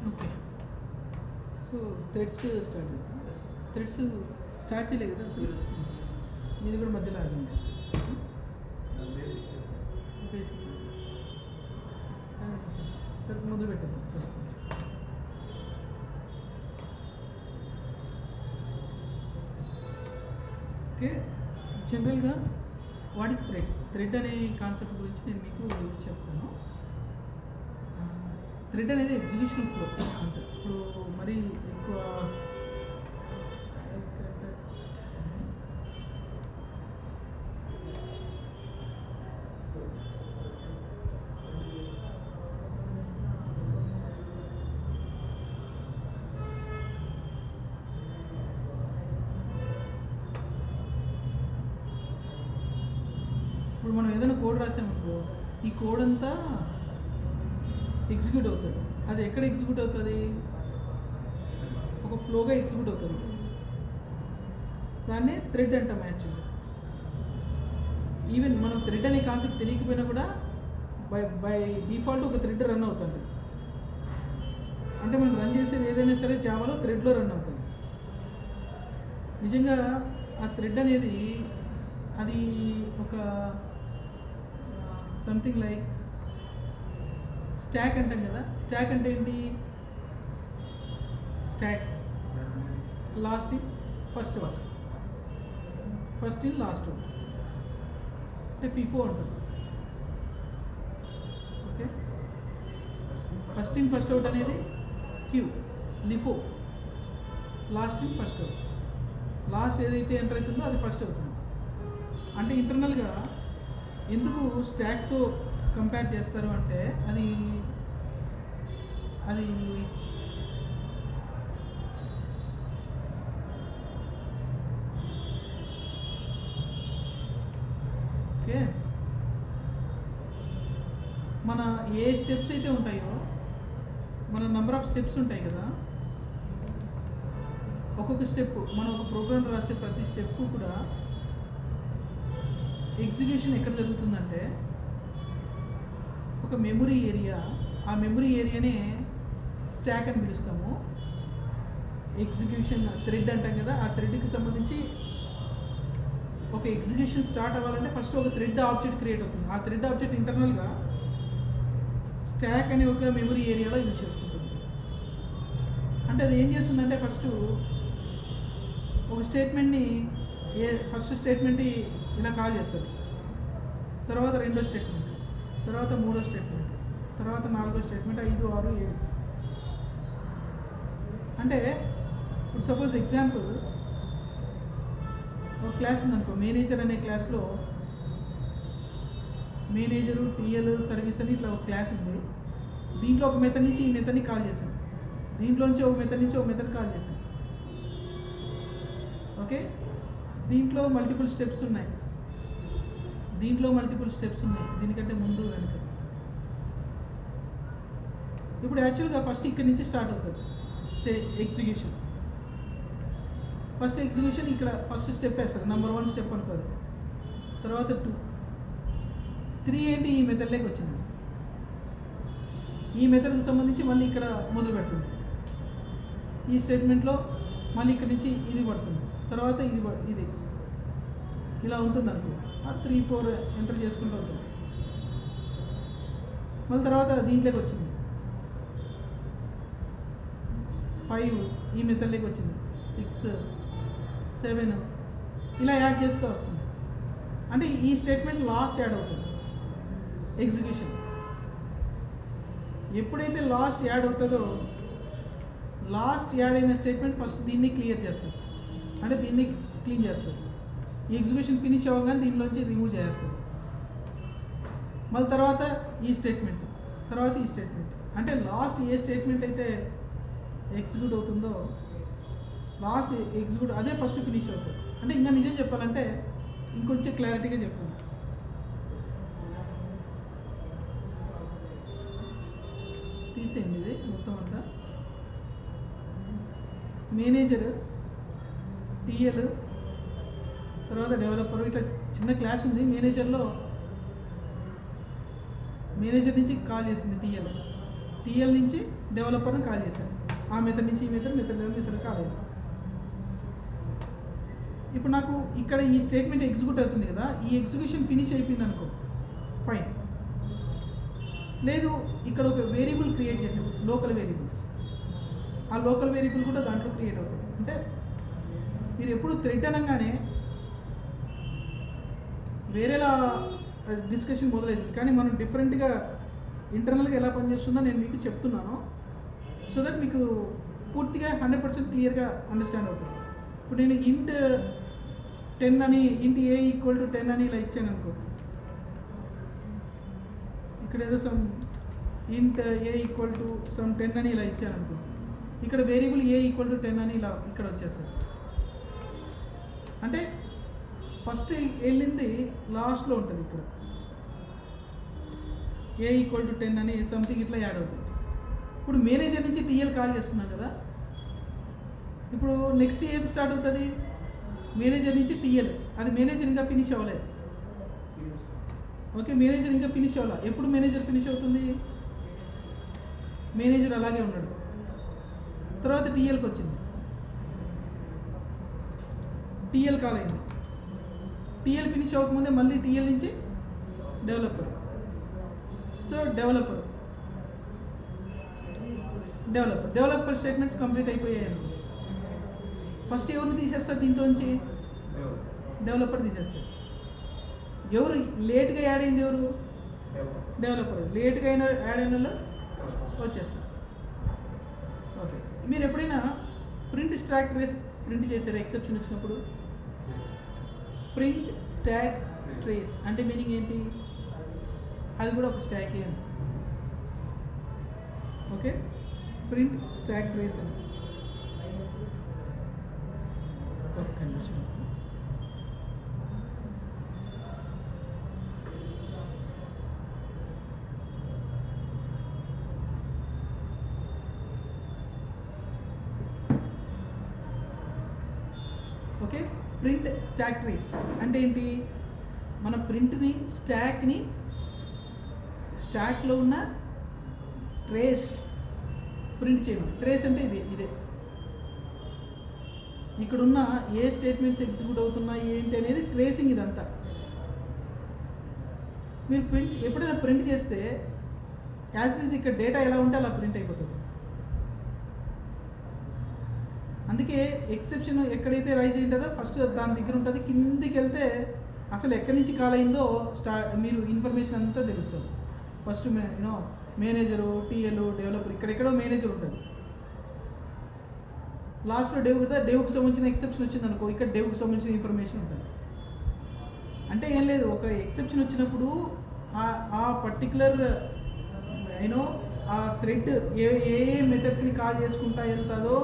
Okay. So threads start చేద్దాం. Threads start చేయలేదు కదా అసలు, మీది కూడా మధ్యలో ఆగింది. బేసిక్ సరే మొదలు పెట్టేద్దాం ప్రస్తుతం. ఓకే, జనరల్గా వాట్ ఈస్ థ్రెడ్? థ్రెడ్ అనే కాన్సెప్ట్ గురించి నేను మీకు చెప్తాను. థ్రెడ్ అనేది ఎగ్జిక్యూషన్ ఫ్లో అంతే. ఇప్పుడు మరి ఎక్కువ ఇప్పుడు మనం ఏదైనా కోడ్ రాసామనుకో, ఈ కోడ్ అంతా ఎగ్జిక్యూట్ అవుతుంది. అది ఎక్కడ ఎగ్జిక్యూట్ అవుతుంది? ఒక ఫ్లోగా ఎగ్జిక్యూట్ అవుతుంది. దాన్నే థ్రెడ్ అంటాం యాక్చువల్గా. ఈవెన్ మనం థ్రెడ్ అనే కాన్సెప్ట్ తెలియకపోయినా కూడా బై డిఫాల్ట్ ఒక థ్రెడ్ రన్ అవుతుంది. అంటే మనం రన్ చేసేది ఏదైనా సరే జావాలో థ్రెడ్లో రన్ అవుతుంది. నిజంగా ఆ థ్రెడ్ అనేది అది ఒక సంథింగ్ లైక్ స్టాక్ అంటాం కదా. స్టాక్ అంటే ఏంటి? Stack last in first one, first in last one అంటే ఫిఫో అంటారు. Okay, first in first out అనేది queue, LIFO. Last in first out, last ఏదైతే ఎంటర్ అవుతుందో అది ఫస్ట్ అవుతుంది. అంటే ఇంటర్నల్గా ఎందుకు స్టాక్తో కంపేర్ చేస్తారు అంటే అది ఓకే, మన ఏ స్టెప్స్ అయితే ఉంటాయో, మన నెంబర్ ఆఫ్ స్టెప్స్ ఉంటాయి కదా, ఒక్కొక్క స్టెప్ మనం ఒక ప్రోగ్రామ్ రాసే ప్రతి స్టెప్ కూడా ఎగ్జిక్యూషన్ ఎక్కడ జరుగుతుందంటే ఒక మెమరీ ఏరియా. ఆ మెమరీ ఏరియానే స్టాక్ అని పిలుస్తాము. ఎగ్జిక్యూషన్ థ్రెడ్ అంటాం కదా, ఆ థ్రెడ్కి సంబంధించి ఒక ఎగ్జిక్యూషన్ స్టార్ట్ అవ్వాలంటే ఫస్ట్ ఒక థ్రెడ్ ఆబ్జెక్ట్ క్రియేట్ అవుతుంది. ఆ థ్రెడ్ ఆబ్జెక్ట్ ఇంటర్నల్గా స్టాక్ అనే ఒక మెమరీ ఏరియాలో యూజ్ చేసుకుంటుంది. అంటే అది ఏం చేస్తుందంటే ఫస్ట్ ఒక స్టేట్మెంట్ని ఫస్ట్ స్టేట్మెంట్ ఇలా కాల్ చేస్తుంది, తర్వాత రెండో స్టేట్మెంట్, తర్వాత మూడో స్టేట్మెంట్, తర్వాత నాలుగో స్టేట్మెంట్, 5, 6, 7. అంటే ఇప్పుడు సపోజ్ ఎగ్జాంపుల్ ఒక క్లాస్ ఉందనుకో, మేనేజర్ అనే క్లాస్లో మేనేజరు, టీఎల్, సర్వీస్ అని ఇట్లా ఒక క్లాస్ ఉంది. దీంట్లో ఒక మెథడ్ నుంచి ఈ మెథడ్ని కాల్ చేసాం, దీంట్లోంచి ఒక మెథడ్ నుంచి ఒక మెథడ్ కాల్ చేసాం. ఓకే, దీంట్లో మల్టిపుల్ స్టెప్స్ ఉన్నాయి, దీనికంటే ముందు వెనుక. ఇప్పుడు యాక్చువల్గా ఫస్ట్ ఇక్కడి నుంచి స్టార్ట్ అవుతుంది ఎగ్జిక్యూషన్. ఫస్ట్ ఎగ్జిక్యూషన్ ఇక్కడ ఫస్ట్ స్టెప్ వేస్తారు, నెంబర్ 1 స్టెప్ అనుకోదు. తర్వాత 2, 3 ఏంటి? ఈ మెథడ్లోకి వచ్చింది. ఈ మెథడ్కి సంబంధించి మళ్ళీ ఇక్కడ మొదలు పెడుతుంది. ఈ స్టేట్మెంట్లో మళ్ళీ ఇక్కడ నుంచి ఇది పడుతుంది, తర్వాత ఇది ఇలా ఉంటుంది అనుకో. 3, 4 ఎంటర్ చేసుకుంటూ అవుతుంది. మళ్ళీ తర్వాత దీంట్లోకి వచ్చింది 5, ఈ మెథడ్లోకి వచ్చింది 6, 7 ఇలా యాడ్ చేస్తూ వస్తుంది. అంటే ఈ స్టేట్మెంట్ లాస్ట్ యాడ్ అవుతుంది ఎగ్జిక్యూషన్. ఎప్పుడైతే లాస్ట్ యాడ్ అవుతుందో, లాస్ట్ యాడ్ అయిన స్టేట్మెంట్ ఫస్ట్ దీన్ని క్లియర్ చేస్తుంది, అంటే దీన్ని క్లీన్ చేస్తుంది. ఈ ఎగ్జిక్యూషన్ ఫినిష్ అవ్వగానే దీనిలోంచి రిమూవ్ చేస్తుంది. మళ్ళీ తర్వాత ఈ స్టేట్మెంట్, తర్వాత ఈ స్టేట్మెంట్. అంటే లాస్ట్ ఏ స్టేట్మెంట్ అయితే ఎగ్జిక్యూట్ అవుతుందో, లాస్ట్ ఎగ్జిక్యూట్ అదే ఫస్ట్ ఫినిష్ అవుతుంది. అంటే ఇంకా నిజం చెప్పాలంటే ఇంకొంచెం క్లారిటీగా చెప్తాను. తీసేయండి ఇది మొత్తం అంతా. మేనేజర్, టీఎల్, తర్వాత డెవలపర్, ఇట్లా చిన్న క్లాస్ ఉంది. మేనేజర్ నుంచి కాల్ చేసింది టీఎల్. టీఎల్ నుంచి డెవలపర్ని కాల్ చేశాను, ఆ మెథడ్ నుంచి ఈ మెథడ్ కాల్ అయ్యాను. ఇప్పుడు నాకు ఇక్కడ ఈ స్టేట్మెంట్ ఎగ్జిక్యూట్ అవుతుంది కదా, ఈ ఎగ్జిక్యూషన్ ఫినిష్ అయిపోయింది అనుకో, ఫైన్. లేదు ఇక్కడ ఒక వేరియబుల్ క్రియేట్ చేసాము, లోకల్ వేరియబుల్స్, ఆ లోకల్ వేరియబుల్ కూడా దాంట్లో క్రియేట్ అవుతుంది. అంటే మీరు ఎప్పుడు థ్రెడ్ అనగానే వేరేలా డిస్కషన్ మొదలైంది, కానీ మనం డిఫరెంట్గా ఇంటర్నల్గా ఎలా పనిచేస్తుందో నేను మీకు చెప్తున్నాను, సో దట్ మీకు పూర్తిగా 100% క్లియర్గా అండర్స్టాండ్ అవుతుంది. ఇప్పుడు నేను ఇంట్ 10 అని, ఇంట్ ఏ ఈక్వల్ టు 10 అని ఇలా ఇచ్చాను అనుకో, ఇక్కడ ఏదో సమ్ ఇంట్ ఏ ఈక్వల్ టు సమ్ 10 అని ఇలా ఇచ్చాను అనుకో, ఇక్కడ వేరియబుల్ ఏ ఈక్వల్ టు 10 అని ఇలా ఇక్కడ వచ్చేస్తుంది. అంటే ఫస్ట్ వెళ్ళింది లాస్ట్లో ఉంటుంది, ఇక్కడ ఏ ఈక్వల్ టు 10 అని సంథింగ్ ఇట్లా యాడ్ అవుతుంది. ఇప్పుడు మేనేజర్ నుంచి టీఎల్ కాల్ చేస్తున్నాం కదా, ఇప్పుడు నెక్స్ట్ ఏది స్టార్ట్ అవుతుంది, మేనేజర్ నుంచి టీఎల్, అది మేనేజర్ ఇంకా ఫినిష్ అవ్వలేదు. ఓకే, మేనేజర్ ఇంకా ఫినిష్ అవ్వాలి. ఎప్పుడు మేనేజర్ ఫినిష్ అవుతుంది, మేనేజర్ అలాగే ఉన్నాడు, తర్వాత టీఎల్కి వచ్చింది, టీఎల్ కాల్ అయింది, టీఎల్ ఫినిష్ అవ్వకముందే మళ్ళీ టీఎల్ నుంచి developer, so developer statements complete అయిపోయాయి. ఫస్ట్ ఎవరిని తీసేస్తారు దీంట్లోంచి, డెవలపర్ తీసేస్తారు. ఎవరు లేట్గా యాడ్ అయింది, ఎవరు, డెవలపర్. లేట్గా యాడ్ అయిన వాళ్ళు వచ్చేస్తారు. ఓకే, మీరు ఎప్పుడైనా ప్రింట్ స్టాక్ ట్రేస్ ప్రింట్ చేశారు ఎక్సెప్షన్ వచ్చినప్పుడు? ప్రింట్ స్టాక్ ట్రేస్ అంటే మీనింగ్ ఏంటి, అది కూడా ఒక స్టాకే అని. ఓకే, ప్రింట్ స్టాక్ ట్రేస్ అని. ఒక్క నిమిషం. ఓకే, ప్రింట్ స్టాక్ ట్రేస్ అంటే ఏంటి, మన ప్రింట్ని స్టాక్లో ఉన్న ట్రేస్ ప్రింట్ చేయడం. ట్రేస్ అంటే ఇదే ఇక్కడున్న ఏ స్టేట్మెంట్స్ ఎగ్జిక్యూట్ అవుతున్నాయి ఏంటి అనేది ట్రేసింగ్. ఇదంతా మీరు ఎప్పుడైనా ప్రింట్ చేస్తే యాజ్ ఇట్ ఈజ్ ఇక్కడ డేటా ఎలా ఉంటే అలా ప్రింట్ అయిపోతుంది. అందుకే ఎక్సెప్షన్ ఎక్కడైతే రైజ్ అయింటుందో ఫస్ట్ దాని దగ్గర ఉంటుంది, కిందికి వెళ్తే అసలు ఎక్కడి నుంచి కాల్ అయిందో మీరు ఇన్ఫర్మేషన్ అంతా తెలుస్తుంది. ఫస్ట్ మేనేజరు, టీఎల్, డెవలపర్, ఇక్కడెక్కడో మేనేజర్ ఉంటుంది. లాస్ట్లో డెవ్కి సంబంధించిన ఎక్సెప్షన్ వచ్చింది అనుకో, ఇక్కడ డెవ్కి సంబంధించిన ఇన్ఫర్మేషన్ ఉంటుంది. అంటే ఏం లేదు, ఒక ఎక్సెప్షన్ వచ్చినప్పుడు ఆ పర్టికులర్ ఆ థ్రెడ్ ఏ మెథడ్స్ని కాల్ చేసుకుంటా వెళ్తుందో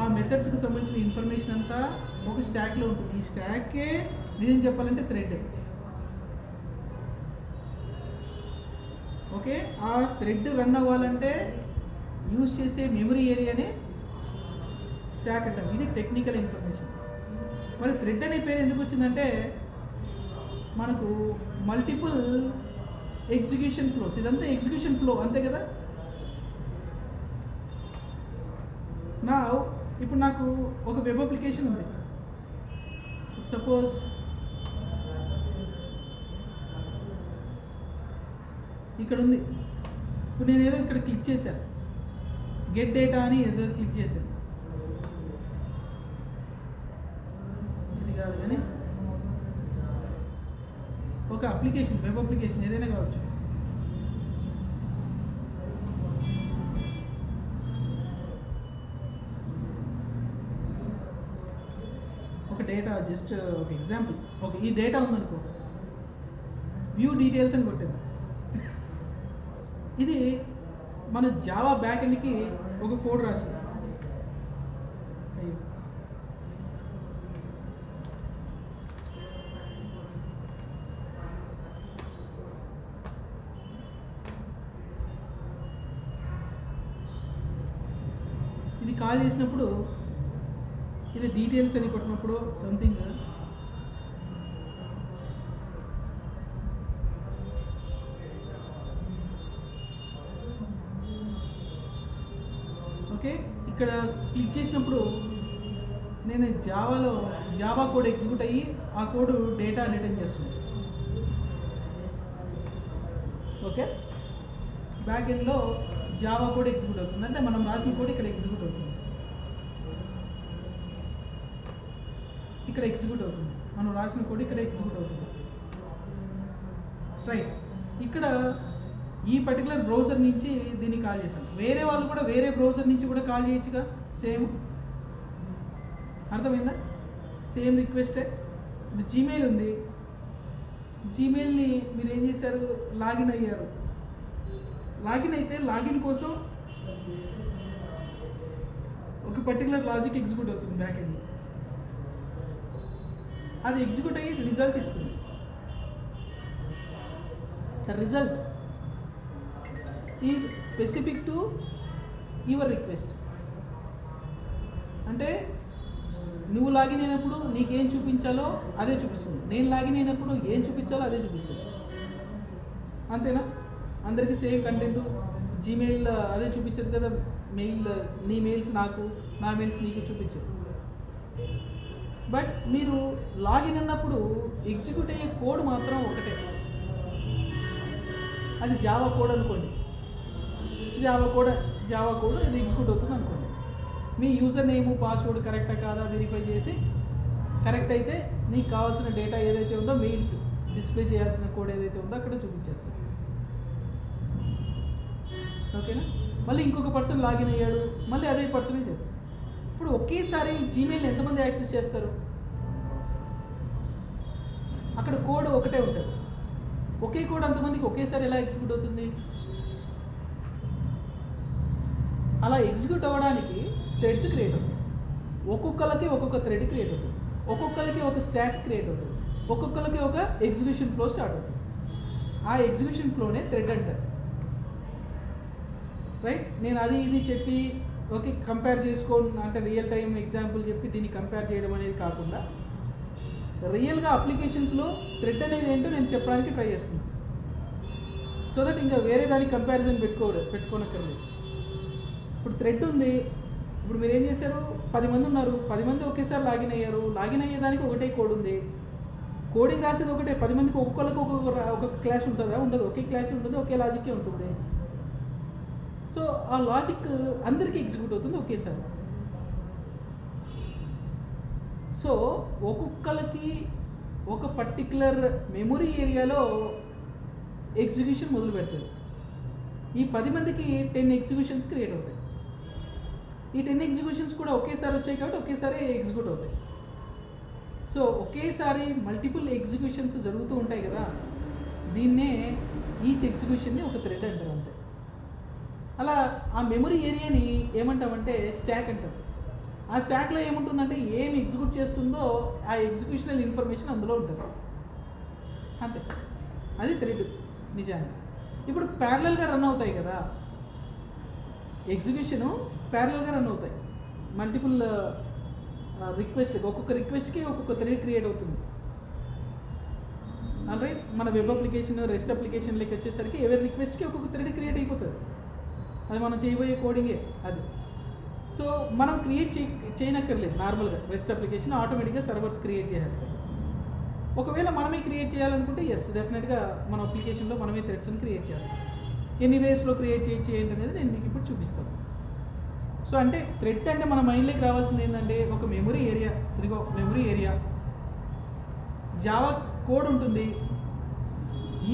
ఆ మెథడ్స్కి సంబంధించిన ఇన్ఫర్మేషన్ అంతా ఒక స్టాక్లో ఉంటుంది. ఈ స్టాకే నిజం చెప్పాలంటే థ్రెడ్. ఓకే, ఆ థ్రెడ్ రన్ అవ్వాలంటే యూజ్ చేసే మెమరీ ఏరియానే స్టాక్ అంటాం. ఇది టెక్నికల్ ఇన్ఫర్మేషన్. మరి థ్రెడ్ అనే పేరు ఎందుకు వచ్చిందంటే మనకు మల్టిపుల్ ఎగ్జిక్యూషన్ ఫ్లోస్, ఇదంతా ఎగ్జిక్యూషన్ ఫ్లో అంతే కదా. ఇప్పుడు నాకు ఒక వెబ్ అప్లికేషన్ ఉంది, సపోజ్ ఇక్కడ ఉంది. ఇప్పుడు నేను ఏదో ఇక్కడ క్లిక్ చేశాను, గెట్ డేటా అని ఏదో క్లిక్ చేశాను, ఇది కాదు కానీ ఒక అప్లికేషన్, వెబ్ అప్లికేషన్ ఏదైనా కావచ్చు. ఒక డేటా, జస్ట్ ఒక ఎగ్జాంపుల్, ఈ డేటా ఉందనుకో, వ్యూ డీటెయిల్స్ అని కొట్టాను. ఇది మన జావా బ్యాక్ ఎండ్కి ఒక కోడ్ రాసింది. అయ్యో, ఇది కాల్ చేసినప్పుడు ఇది డీటెయిల్స్ అని కొట్టినప్పుడు సంథింగ్ ఓకే, ఇక్కడ క్లిక్ చేసినప్పుడు నేను జావా కోడ్ ఎగ్జిక్యూట్ అయ్యి ఆ కోడ్ డేటా రిటర్న్ చేస్తుంది. ఓకే, బ్యాక్ ఎండ్లో జావా కోడ్ ఎగ్జిక్యూట్ అవుతుంది, అంటే మనం రాసిన కోడ్ ఇక్కడ ఎగ్జిక్యూట్ అవుతుంది. ఇక్కడ ఎగ్జిక్యూట్ అవుతుంది, మనం రాసిన కోడ్ ఇక్కడ ఎగ్జిక్యూట్ అవుతుంది. రైట్, ఇక్కడ ఈ పర్టికులర్ బ్రౌజర్ నుంచి దీన్ని కాల్ చేశాం. వేరే వాళ్ళు కూడా వేరే బ్రౌజర్ నుంచి కూడా కాల్ చేయొచ్చుగా, సేమ్. అర్థమైందా? సేమ్ రిక్వెస్టే. ఇప్పుడు జీమెయిల్ ఉంది, జీమెయిల్ని మీరు ఏం చేశారు, లాగిన్ అయ్యారు. లాగిన్ అయితే లాగిన్ కోసం ఒక పర్టికులర్ లాజిక్ ఎగ్జిక్యూట్ అవుతుంది బ్యాక్ ఎండ్లో. అది ఎగ్జిక్యూట్ అయ్యి రిజల్ట్ ఇస్తుంది. The result is specific to your request. అంటే నువ్వు లాగిన్ అయినప్పుడు నీకేం చూపించాలో అదే చూపిస్తుంది, నేను లాగిన్ అయినప్పుడు ఏం చూపించాలో అదే చూపిస్తుంది. అంతేనా? అందరికీ సేమ్ కంటెంట్ జీమెయిల్ అదే చూపించదు కదా. నీ మెయిల్స్ నాకు, నా మెయిల్స్ నీకు చూపించదు. బట్ మీరు లాగిన్ అన్నప్పుడు ఎగ్జిక్యూట్ అయ్యే కోడ్ మాత్రం ఒకటే. అది జావా కోడ్ అనుకోండి, జావా కోడ్ ఇది ఎగ్జిక్యూట్ అవుతుంది అనుకోండి. మీ యూజర్ నేము పాస్వర్డ్ కరెక్టా కాదా వెరిఫై చేసి, కరెక్ట్ అయితే నీకు కావాల్సిన డేటా ఏదైతే ఉందో, మెయిల్స్ డిస్ప్లే చేయాల్సిన కోడ్ ఏదైతే ఉందో అక్కడ చూపించేస్తుంది. ఓకేనా? మళ్ళీ ఇంకొక పర్సన్ లాగిన్ అయ్యాడు, మళ్ళీ అదే పర్సనే చేస్తారు. ఇప్పుడు ఒకేసారి జీమెయిల్ ఎంతమంది యాక్సెస్ చేస్తారు? అక్కడ కోడ్ ఒకటే ఉంటుంది. ఒకే కోడ్ అంతమందికి ఒకేసారి ఎలా ఎగ్జిక్యూట్ అవుతుంది? అలా ఎగ్జిక్యూట్ అవ్వడానికి థ్రెడ్స్ క్రియేట్ అవుతాయి. ఒక్కొక్కరికి ఒక్కొక్క థ్రెడ్ క్రియేట్ అవుతుంది, ఒక్కొక్కరికి ఒక స్టాక్ క్రియేట్ అవుతుంది, ఒక్కొక్కరికి ఒక ఎగ్జిక్యూషన్ ఫ్లో స్టార్ట్ అవుతుంది. ఆ ఎగ్జిక్యూషన్ ఫ్లోనే థ్రెడ్ అంటారు. రైట్, నేను అది ఇది చెప్పి ఓకే కంపేర్ చేసుకోండి అంటే రియల్ టైం ఎగ్జాంపుల్ చెప్పి దీన్ని కంపేర్ చేయడం అనేది కాకుండా, రియల్గా అప్లికేషన్స్లో థ్రెడ్ అనేది ఏంటో నేను చెప్పడానికి ట్రై చేస్తున్నాను. సో దట్ ఇంకా వేరే దానికి కంపారిజన్ పెట్టుకోనక్కర్లేదు. ఇప్పుడు థ్రెడ్ ఉంది, ఇప్పుడు మీరు ఏం చేశారు, 10 మంది ఉన్నారు, 10 మంది ఒకేసారి లాగిన్ అయ్యారు. లాగిన్ అయ్యేదానికి ఒకటే కోడ్ ఉంది, కోడింగ్ రాసేది ఒకటే. 10 మందికి ఒక్కొక్కరికి ఒక్కొక్క క్లాస్ ఉంటుందా? ఉండదు. ఒకే క్లాస్ ఉంటుంది, ఒకే లాజిక్కే ఉంటుంది. సో ఆ లాజిక్ అందరికీ ఎగ్జిక్యూట్ అవుతుంది ఒకేసారి. సో ఒక్కొక్కరికి ఒక పర్టికులర్ మెమొరీ ఏరియాలో ఎగ్జిక్యూషన్ మొదలు పెడతారు. ఈ 10 మందికి 10 ఎగ్జిక్యూషన్స్ క్రియేట్ అవుతాయి. ఈ 10 ఎగ్జిక్యూషన్స్ కూడా ఒకేసారి వచ్చాయి కాబట్టి ఒకేసారి ఎగ్జిక్యూట్ అవుతాయి. సో ఒకేసారి మల్టిపుల్ ఎగ్జిక్యూషన్స్ జరుగుతూ ఉంటాయి కదా, దీన్నే ఈచ్ ఎగ్జిక్యూషన్ని ఒక థ్రెడ్ అంటారు అంతే. అలా ఆ మెమొరీ ఏరియాని ఏమంటామంటే స్టాక్ అంటాం. ఆ స్టాక్లో ఏముంటుందంటే ఏం ఎగ్జిక్యూట్ చేస్తుందో ఆ ఎగ్జిక్యూషనల్ ఇన్ఫర్మేషన్ అందులో ఉంటుంది అంతే. అది థ్రెడ్ నిజాన్ని. ఇప్పుడు ప్యారలల్గా రన్ అవుతాయి కదా, ఎగ్జిక్యూషను ప్యారలల్గా రన్ అవుతాయి. మల్టిపుల్ రిక్వెస్ట్కి, ఒక్కొక్క రిక్వెస్ట్కి ఒక్కొక్క థ్రెడ్ క్రియేట్ అవుతుంది. రైట్, మన వెబ్ అప్లికేషన్, రెస్ట్ అప్లికేషన్లోకి వచ్చేసరికి ఎవరి రిక్వెస్ట్కి ఒక్కొక్క థ్రెడ్ క్రియేట్ అయిపోతుంది. అది మనం చేయబోయే కోడింగే అది. సో మనం క్రియేట్ చేయనక్కర్లేదు. నార్మల్గా రెస్ట్ అప్లికేషన్ ఆటోమేటిక్గా సర్వర్స్ క్రియేట్ చేసేస్తాయి. ఒకవేళ మనమే క్రియేట్ చేయాలనుకుంటే డెఫినెట్గా మన అప్లికేషన్లో మనమే థ్రెడ్స్ని క్రియేట్ చేస్తాం. ఎన్ని వేస్లో క్రియేట్ చేయొచ్చు ఏంటి అనేది నేను మీకు ఇప్పుడు చూపిస్తాను. సో అంటే థ్రెడ్ అంటే మన మైండ్లోకి రావాల్సింది ఏంటంటే ఒక మెమొరీ ఏరియా. ఇదిగో మెమొరీ ఏరియా, జావా కోడ్ ఉంటుంది.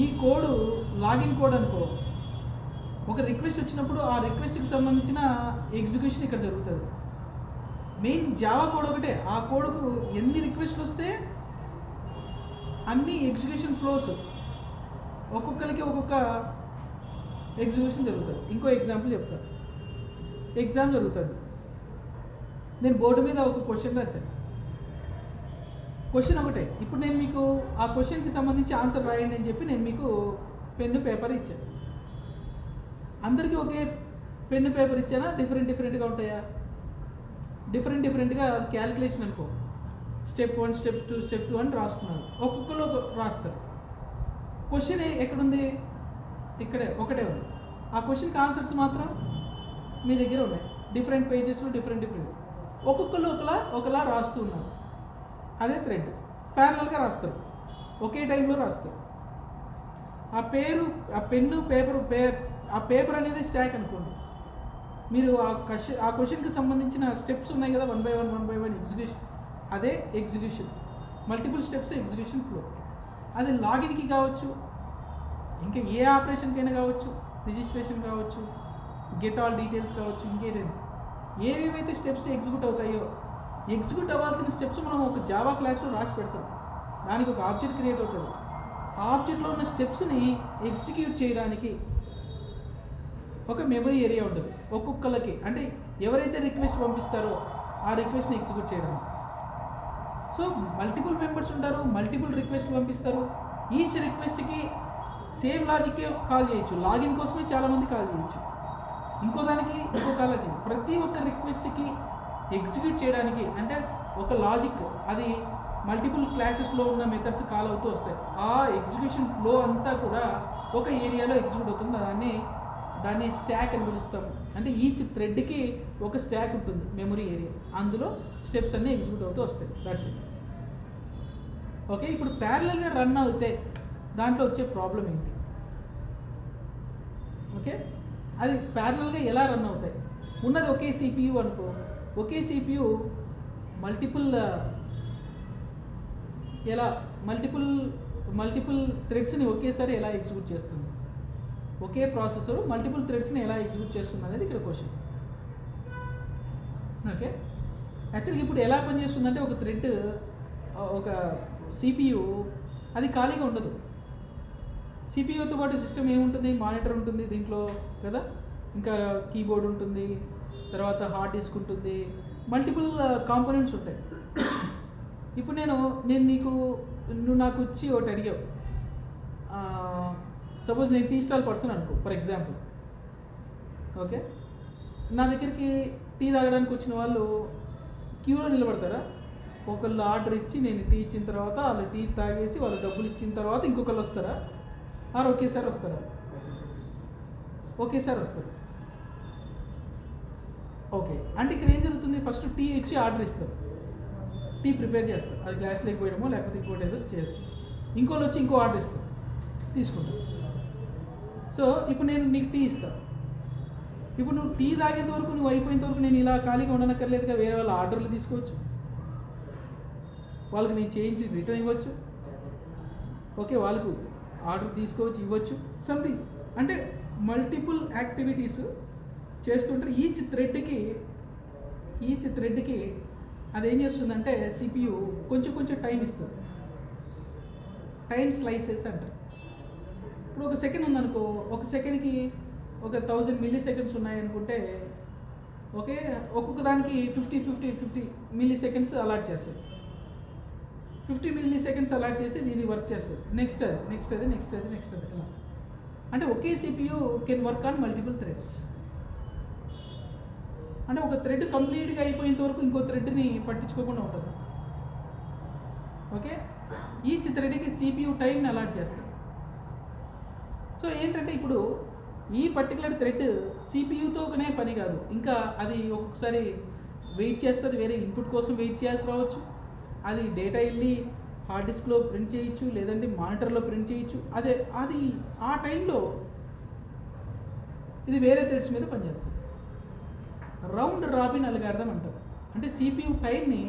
ఈ కోడ్ లాగిన్ కోడ్ అనుకో. ఒక రిక్వెస్ట్ వచ్చినప్పుడు ఆ రిక్వెస్ట్కి సంబంధించిన ఎగ్జిక్యూషన్ ఇక్కడ జరుగుతుంది. మెయిన్ జావా కోడ్ ఒకటే. ఆ కోడ్కు ఎన్ని రిక్వెస్ట్లు వస్తే అన్ని ఎగ్జిక్యూషన్ ఫ్లోస్, ఒక్కొక్కరికి ఒక్కొక్క ఎగ్జిక్యూషన్ జరుగుతుంది. ఇంకో ఎగ్జాంపుల్ చెప్తాను. ఎగ్జామ్ జరుగుతుంది, నేను బోర్డు మీద ఒక క్వశ్చన్ రాశాను. క్వశ్చన్ ఒకటే. ఇప్పుడు నేను మీకు ఆ క్వశ్చన్కి సంబంధించి ఆన్సర్ రాయండి అని చెప్పి నేను మీకు పెన్ను పేపర్ ఇచ్చాను. అందరికీ ఒకే పెన్ను పేపర్ ఇచ్చానా? డిఫరెంట్గా ఉంటాయా? డిఫరెంట్గా క్యాలిక్యులేషన్ అనుకో, స్టెప్ 1, స్టెప్ 2, స్టెప్ 2 అని రాస్తున్నారు. ఒక్కొక్కరు రాస్తారు. క్వశ్చన్ ఎక్కడుంది? ఇక్కడే ఒకటే ఉంది. ఆ క్వశ్చన్కి ఆన్సర్స్ మాత్రం మీ దగ్గర ఉన్నాయి. డిఫరెంట్ పేజెస్లో డిఫరెంట్ ఒక్కొక్కరు ఒకలా రాస్తూ ఉన్నారు. అదే థ్రెడ్ ప్యారలల్గా రాస్తారు, ఒకే టైంలో రాస్తారు. ఆ పేరు, ఆ పెన్ను, ఆ పేపర్ అనేది స్టాక్ అనుకోండి. మీరు ఆ క్వశ్చన్కి సంబంధించిన స్టెప్స్ ఉన్నాయి కదా, 1 by 1 ఎగ్జిక్యూషన్, అదే execution. Multiple steps execution flow. అది లాగిన్కి కావచ్చు, ఇంకా ఏ ఆపరేషన్కైనా కావచ్చు, రిజిస్ట్రేషన్ కావచ్చు, గెట్ ఆల్ డీటెయిల్స్ కావచ్చు, ఇంకేంటండి ఏవేవైతే స్టెప్స్ ఎగ్జిక్యూట్ అవుతాయో, ఎగ్జిక్యూట్ అవ్వాల్సిన స్టెప్స్ మనం ఒక జావా క్లాస్లో రాసి పెడతాం. దానికి ఒక ఆబ్జెక్ట్ క్రియేట్ అవుతుంది. ఆ ఆబ్జెక్ట్లో ఉన్న స్టెప్స్ని ఎగ్జిక్యూట్ చేయడానికి ఒక మెమరీ ఏరియా ఉంటుంది ఒక్కొక్కరికి. అంటే ఎవరైతే రిక్వెస్ట్ పంపిస్తారో ఆ రిక్వెస్ట్ని ఎగ్జిక్యూట్ చేయడానికి. సో మల్టిపుల్ మెంబర్స్ ఉంటారు, మల్టిపుల్ రిక్వెస్ట్లు పంపిస్తారు. ఈచ్ రిక్వెస్ట్కి సేమ్ లాజిక్కే కాల్ చేయొచ్చు. లాగిన్ కోసమే చాలామంది కాల్ చేయొచ్చు, ఇంకో దానికి ఇంకో కాల్ చేయొచ్చు. ప్రతి ఒక్క రిక్వెస్ట్కి ఎగ్జిక్యూట్ చేయడానికి అంటే ఒక లాజిక్, అది మల్టిపుల్ క్లాసెస్లో ఉన్న మెథడ్స్ కాల్ అవుతూ వస్తాయి. ఆ ఎగ్జిక్యూషన్ ఫ్లో అంతా కూడా ఒక ఏరియాలో ఎగ్జిక్యూట్ అవుతుంది. దాన్ని స్టాక్ అని పిలుస్తాం. అంటే ఈచ్ థ్రెడ్కి ఒక స్టాక్ ఉంటుంది, మెమరీ ఏరియా. అందులో స్టెప్స్ అన్నీ ఎగ్జిక్యూట్ అవుతూ వస్తాయి. That's it. ఓకే, ఇప్పుడు ప్యారలల్గా రన్ అవుతే దాంట్లో వచ్చే ప్రాబ్లం ఏంటి? ఓకే, అది ప్యారలల్గా ఎలా రన్ అవుతాయి? ఉన్నది ఒకే సిపియు అనుకో. ఒకే సిపియు మల్టిపుల్ థ్రెడ్స్ని ఒకేసారి ఎలా ఎగ్జిక్యూట్ చేస్తుంది? ఒకే ప్రాసెసర్ మల్టిపుల్ థ్రెడ్స్ని ఎలా ఎగ్జిక్యూట్ చేస్తుంది అనేది ఇక్కడ క్వశ్చన్. ఓకే, యాక్చువల్గా ఇప్పుడు ఎలా పనిచేస్తుందంటే ఒక థ్రెడ్, ఒక సిపియు అది ఖాళీగా ఉండదు. సిపియుతో పాటు సిస్టమ్ ఏముంటుంది? మానిటర్ ఉంటుంది దీంట్లో కదా, ఇంకా కీబోర్డ్ ఉంటుంది, తర్వాత హార్డ్ డిస్క్ ఉంటుంది, మల్టిపుల్ కాంపోనెంట్స్ ఉంటాయి. ఇప్పుడు నువ్వు నాకు వచ్చి ఒకటి అడిగావు. సపోజ్ నేను టీ స్టాల్ పర్సన్ అనుకో, ఫర్ ఎగ్జాంపుల్. ఓకే, నా దగ్గరికి టీ తాగడానికి వచ్చిన వాళ్ళు క్యూలో నిలబడతారా? ఒకళ్ళు ఆర్డర్ ఇచ్చి నేను టీ ఇచ్చిన తర్వాత వాళ్ళు టీ తాగేసి వాళ్ళు డబ్బులు ఇచ్చిన తర్వాత ఇంకొకళ్ళు వస్తారా? ఆరు ఒకేసారి వస్తారా? ఒకేసారి వస్తారు. ఓకే, అంటే ఇక్కడ ఏం జరుగుతుంది? ఫస్ట్ టీ ఇచ్చి ఆర్డర్ ఇస్తారు, టీ ప్రిపేర్ చేస్తారు, అది గ్లాస్లోకి పోయడమో లేకపోతే ఇంకోటి ఏదో చేస్తారు. ఇంకోళ్ళు వచ్చి ఇంకో ఆర్డర్ ఇస్తారు, తీసుకుంటారు. సో ఇప్పుడు నేను నీకు టీ ఇస్తాను. ఇప్పుడు నువ్వు టీ తాగేంత వరకు, నువ్వు అయిపోయేంత వరకు నేను ఇలా ఖాళీగా ఉండనక్కర్లేదుగా. వేరే వాళ్ళ ఆర్డర్లు తీసుకోవచ్చు, వాళ్ళకి నేను చేయించి రిటర్న్ ఇవ్వచ్చు. ఓకే, వాళ్ళకు ఆర్డర్ తీసుకోవచ్చు, ఇవ్వచ్చు, సంథింగ్. అంటే మల్టిపుల్ యాక్టివిటీస్ చేస్తుంటారు. ఈచ్ థ్రెడ్కి అదేం చేస్తుందంటే సిపియు కొంచెం టైం ఇస్తుంది. టైం స్లైసెస్ అంటారు. ఇప్పుడు ఒక సెకండ్ ఉందనుకో, ఒక సెకండ్కి ఒక 1000 మిల్లీ సెకండ్స్ ఉన్నాయనుకుంటే, ఓకే, ఒక్కొక్క దానికి 50 మిల్లీ సెకండ్స్ అలాట్ చేస్తుంది. 50 మిల్లీ సెకండ్స్ అలాట్ చేసి ఇది వర్క్ చేస్తుంది. నెక్స్ట్ అది ఇలా. అంటే ఒకే CPU can work on multiple threads. అంటే ఒక థ్రెడ్ కంప్లీట్గా అయిపోయేంత వరకు ఇంకో థ్రెడ్ని పట్టించుకోకుండా ఉంటుంది. ఓకే, ఈచ్ థ్రెడ్కి సిపియు టైంని అలాట్ చేస్తుంది. సో ఏంటంటే ఇప్పుడు ఈ పర్టికులర్ థ్రెడ్ సిపియుతోనే పని కాదు, ఇంకా అది ఒక్కొక్కసారి వెయిట్ చేస్తుంది, వేరే ఇన్పుట్ కోసం వెయిట్ చేయాల్సి రావచ్చు. అది డేటా వెళ్ళి హార్డ్ డిస్క్లో ప్రింట్ చేయొచ్చు, లేదంటే మానిటర్లో ప్రింట్ చేయొచ్చు. అది ఆ టైంలో ఇది వేరే థ్రెడ్స్ మీద పనిచేస్తుంది. రౌండ్ రాబిన్ అల్గారిథం అంటారు. అంటే సిపియు టైంని,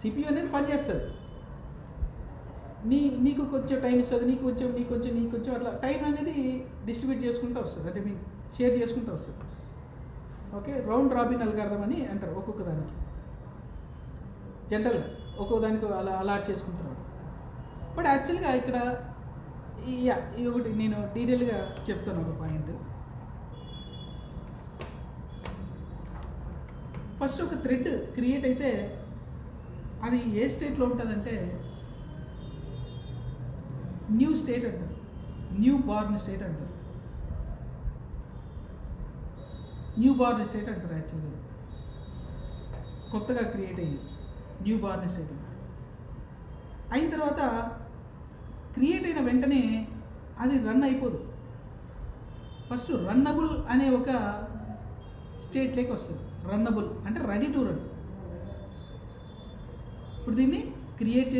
సిపియు అనేది పనిచేస్తుంది, నీకు కొంచెం టైం ఇస్తుంది, నీకు కొంచెం అట్లా టైం అనేది డిస్ట్రిబ్యూట్ చేసుకుంటూ వస్తుంది, అంటే షేర్ చేసుకుంటూ వస్తుంది. ఓకే, రౌండ్ రాబిన్ అల్గారిథం అని అంటారు. ఒక్కొక్క దానికి జనరల్గా ఒక్కొక్క దానికి అలా అలాట్ చేసుకుంటున్నాడు. బట్ యాక్చువల్గా ఇక్కడ ఈ ఒకటి నేను డీటెయిల్గా చెప్తాను. ఒక పాయింట్, ఫస్ట్ ఒక థ్రెడ్ క్రియేట్ అయితే అది ఏ స్టేట్లో ఉంటుందంటే న్యూ స్టేట్ అంటారు, న్యూ బార్న్ స్టేట్ అంటారు. యాక్చువల్గా కొత్తగా క్రియేట్ అయ్యింది న్యూ బార్న్ స్టేట్ అంటారు. అయిన తర్వాత క్రియేట్ అయిన వెంటనే అది రన్ అయిపోదు. ఫస్ట్ రన్నబుల్ అనే ఒక స్టేట్లోకి వస్తుంది. రన్నబుల్ అంటే రెడీ టు రన్. ఇప్పుడు దీన్ని క్రియేట్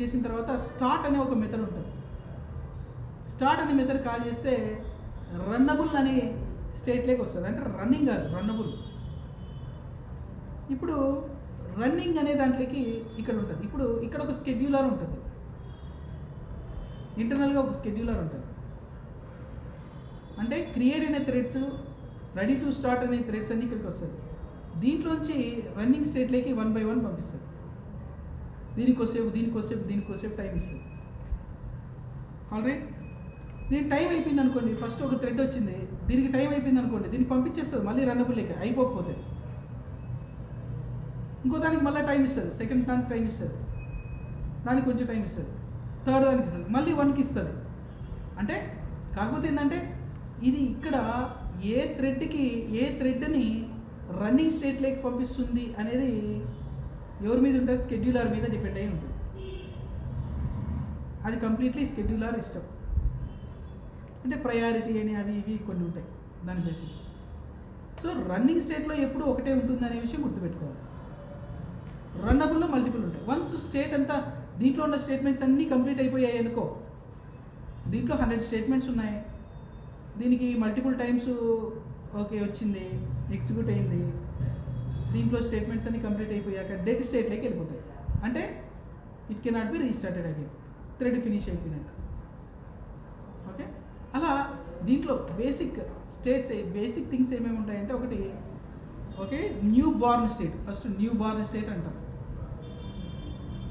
చేసిన తర్వాత స్టార్ట్ అనే ఒక మెథడ్ ఉంటుంది. స్టార్ట్ అనే మెథడ్ కాల్ చేస్తే రన్నబుల్ అనే స్టేట్లోకి వస్తుంది, అంటే రన్నింగ్ కాదు, రన్నబుల్. ఇప్పుడు రన్నింగ్ అనే దాంట్లోకి ఇక్కడ ఉంటుంది. ఇప్పుడు ఇక్కడ ఒక స్కెడ్యూలర్ ఉంటుంది, ఇంటర్నల్గా ఒక స్కెడ్యూలర్ ఉంటుంది. అంటే క్రియేట్ అనే థ్రెడ్స్, రెడీ టు స్టార్ట్ అనే థ్రెడ్స్ అన్నీ ఇక్కడికి వస్తుంది. దీంట్లోంచి రన్నింగ్ స్టేట్లోకి 1 by 1 పంపిస్తుంది. దీనికోసేపు టైం ఇస్తుంది. ఆల్రైట్, దీనికి టైం అయిపోయింది అనుకోండి, ఫస్ట్ ఒక థ్రెడ్ వచ్చింది, దీనికి టైం అయిపోయింది అనుకోండి, దీనికి పంపించేస్తుంది మళ్ళీ రన్నబుల్ లేక అయిపోకపోతే. ఇంకో దానికి మళ్ళీ టైం ఇస్తుంది, సెకండ్ దానికి టైం ఇస్తుంది, దానికి కొంచెం టైం ఇస్తుంది, థర్డ్ దానికి ఇస్తుంది, మళ్ళీ 1కి ఇస్తుంది. అంటే కాకపోతే ఏంటంటే ఇది ఇక్కడ ఏ థ్రెడ్ని రన్నింగ్ స్టేట్లోకి పంపిస్తుంది అనేది ఎవరి మీద ఉంటుంది? స్కెడ్యూలర్ మీద డిపెండ్ అయి ఉంటుంది. అది కంప్లీట్లీ స్కెడ్యూలర్ ఇష్టం. అంటే ప్రయారిటీ అని అవి ఇవి కొన్ని ఉంటాయి దాని బేసిక్. సో రన్నింగ్ స్టేట్లో ఎప్పుడు ఒకటే ఉంటుంది అనే విషయం గుర్తుపెట్టుకోవాలి. రన్నబుల్లో మల్టిపుల్ ఉంటాయి. వన్స్ స్టేట్ అంతా దీంట్లో ఉన్న స్టేట్మెంట్స్ అన్నీ కంప్లీట్ అయిపోయాయి అనుకో, దీంట్లో 100 స్టేట్మెంట్స్ ఉన్నాయి, దీనికి మల్టిపుల్ టైమ్స్ ఓకే వచ్చింది, ఎగ్జిక్యూట్ అయింది, దీంట్లో స్టేట్మెంట్స్ అన్నీ కంప్లీట్ అయిపోయాక డెడ్ స్టేట్లోకి వెళ్ళిపోతాయి. అంటే it cannot be restarted again, thread finish అయిపోయినట్టు. ఓకే, అలా దీంట్లో బేసిక్ థింగ్స్ ఏమేమి ఉంటాయంటే, ఒకటి okay new born state, first new born state అంటాం,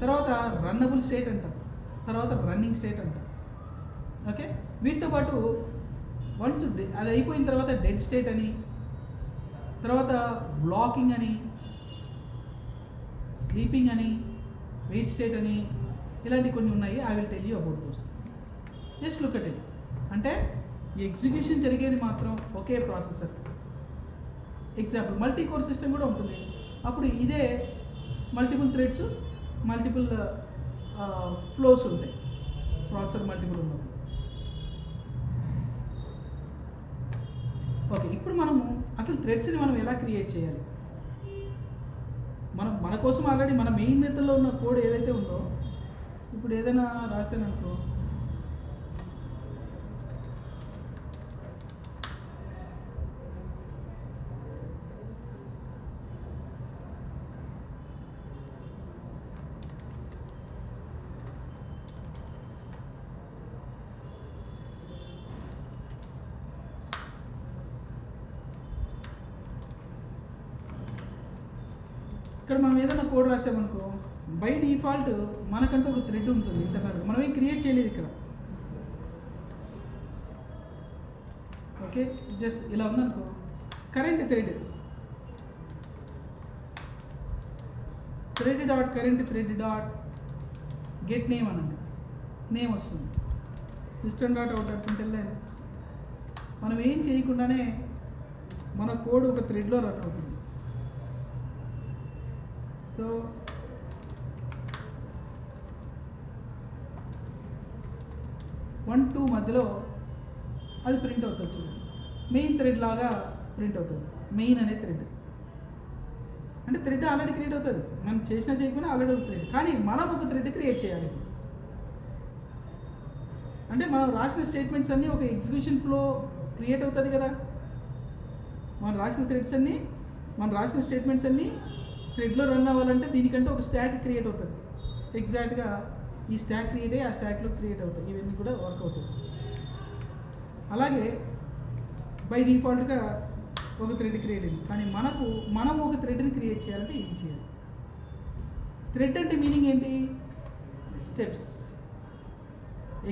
తర్వాత రన్నబుల్ స్టేట్ అంటాం, తర్వాత రన్నింగ్ స్టేట్ అంటాం. ఓకే, వీటితో పాటు వన్స్ అది అయిపోయిన తర్వాత డెడ్ స్టేట్ అని, తర్వాత బ్లాకింగ్ అని, స్లీపింగ్ అని, వెయిట్ స్టేట్ అని, ఇలాంటి కొన్ని ఉన్నాయి. I will tell you about those things. Just look at it. అంటే ఎగ్జిక్యూషన్ జరిగేది మాత్రం ఒకే processor. Example multi core system కూడా ఉంటుంది, అప్పుడు ఇదే మల్టిపుల్ థ్రెడ్స్, మల్టిపుల్ ఫ్లోస్ ఉంటాయి, ప్రాసెసర్ మల్టిపుల్ ఉన్నప్పుడు. ఓకే, ఇప్పుడు మనము అసలు థ్రెడ్స్ని మనం ఎలా క్రియేట్ చేయాలి? మన కోసం ఆల్రెడీ మన మెయిన్ మెథడ్లో ఉన్న కోడ్ ఏదైతే ఉందో, ఇప్పుడు ఏదైనా రాశాననుకో, ఇక్కడ మనం ఏదైనా కోడ్ రాసామనుకో, బై డిఫాల్ట్ మనకంటూ ఒక థ్రెడ్ ఉంటుంది ఇంటర్నల్గా, మనం ఏం క్రియేట్ చేయలేదు ఇక్కడ. ఓకే, జస్ట్ ఇలా ఉందనుకో, current thread dot get name అనండి, నేమ్ వస్తుంది. system.out.println మనం ఏం చేయకుండానే మన కోడ్ ఒక థ్రెడ్లో రన్ అవుతుంది. సో 1, 2 మధ్యలో అది ప్రింట్ అవుతుంది. చూడండి, మెయిన్ థ్రెడ్ లాగా ప్రింట్ అవుతుంది. మెయిన్ అనే థ్రెడ్ అంటే థ్రెడ్ ఆల్రెడీ క్రియేట్ అవుతుంది, మనం చేసినా చేయకపోయినా ఆల్రెడీ ఒక థ్రెడ్. కానీ మనం ఒక థ్రెడ్ క్రియేట్ చేయాలి. అంటే మనం రాసిన స్టేట్మెంట్స్ అన్నీ ఒక ఎగ్జిక్యూషన్ ఫ్లో క్రియేట్ అవుతుంది కదా. మనం రాసిన స్టేట్మెంట్స్ అన్నీ థ్రెడ్లో రన్ అవ్వాలంటే దీనికంటే ఒక స్టాక్ క్రియేట్ అవుతుంది. ఎగ్జాక్ట్గా ఈ స్టాక్ క్రియేట్ అయ్యి ఆ స్టాక్లో క్రియేట్ అవుతాయి, ఇవన్నీ కూడా వర్క్ అవుతుంది. అలాగే బై డిఫాల్ట్గా ఒక థ్రెడ్ క్రియేట్ అయింది, కానీ మనం ఒక థ్రెడ్ని క్రియేట్ చేయాలంటే ఏం చేయాలి? థ్రెడ్ అంటే మీనింగ్ ఏంటి? Steps,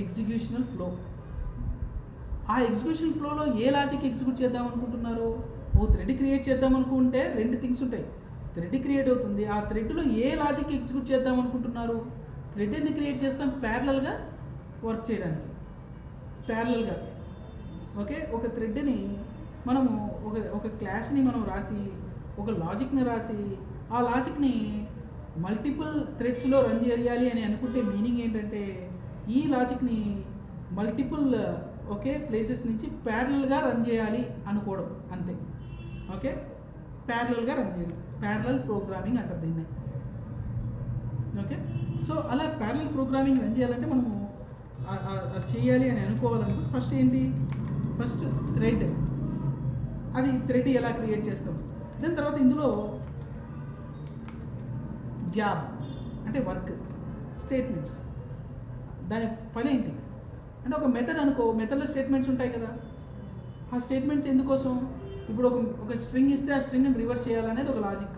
executional flow. ఆ ఎగ్జిక్యూషన్ ఫ్లోలో ఏ లాజిక్ ఎగ్జిక్యూట్ చేద్దాం అనుకుంటున్నారు? ఓ థ్రెడ్ క్రియేట్ చేద్దాం అనుకుంటే 2 థింగ్స్ ఉంటాయి. థ్రెడ్ క్రియేట్ అవుతుంది, ఆ థ్రెడ్లో ఏ లాజిక్ ఎగ్జిక్యూట్ చేద్దాం అనుకుంటున్నారు? థ్రెడ్ ఎందుకు క్రియేట్ చేస్తాం? ప్యారలల్గా వర్క్ చేయడానికి, ప్యారలల్గా. ఓకే, ఒక థ్రెడ్ని మనము ఒక క్లాస్ని మనం రాసి, ఒక లాజిక్ని రాసి, ఆ లాజిక్ని మల్టిపుల్ థ్రెడ్స్లో రన్ చేయాలి అని అనుకుంటే మీనింగ్ ఏంటంటే, ఈ లాజిక్ని మల్టిపుల్ ఒకే ప్లేసెస్ నుంచి ప్యారలల్గా రన్ చేయాలి అనుకోవడం, అంతే. ఓకే, ప్యారలల్గా రన్ చేయాలి. ప్యారలల్ ప్రోగ్రామింగ్ అంటారు దీన్ని. ఓకే, సో అలా ప్యారలల్ ప్రోగ్రామింగ్ రన్ చేయాలంటే మనము అది చేయాలి అని అనుకోవాలనుకుంటే ఫస్ట్ ఏంటి, ఫస్ట్ థ్రెడ్, అది థ్రెడ్ ఎలా క్రియేట్ చేస్తాం. దాని తర్వాత ఇందులో జాబ్ అంటే వర్క్, స్టేట్మెంట్స్, దాని పని ఏంటి అంటే ఒక మెథడ్ అనుకో, మెథడ్లో స్టేట్మెంట్స్ ఉంటాయి కదా, ఆ స్టేట్మెంట్స్ ఎందుకోసం, ఇప్పుడు ఒక స్ట్రింగ్ ఇస్తే ఆ స్ట్రింగ్ని రివర్స్ చేయాలనేది ఒక లాజిక్,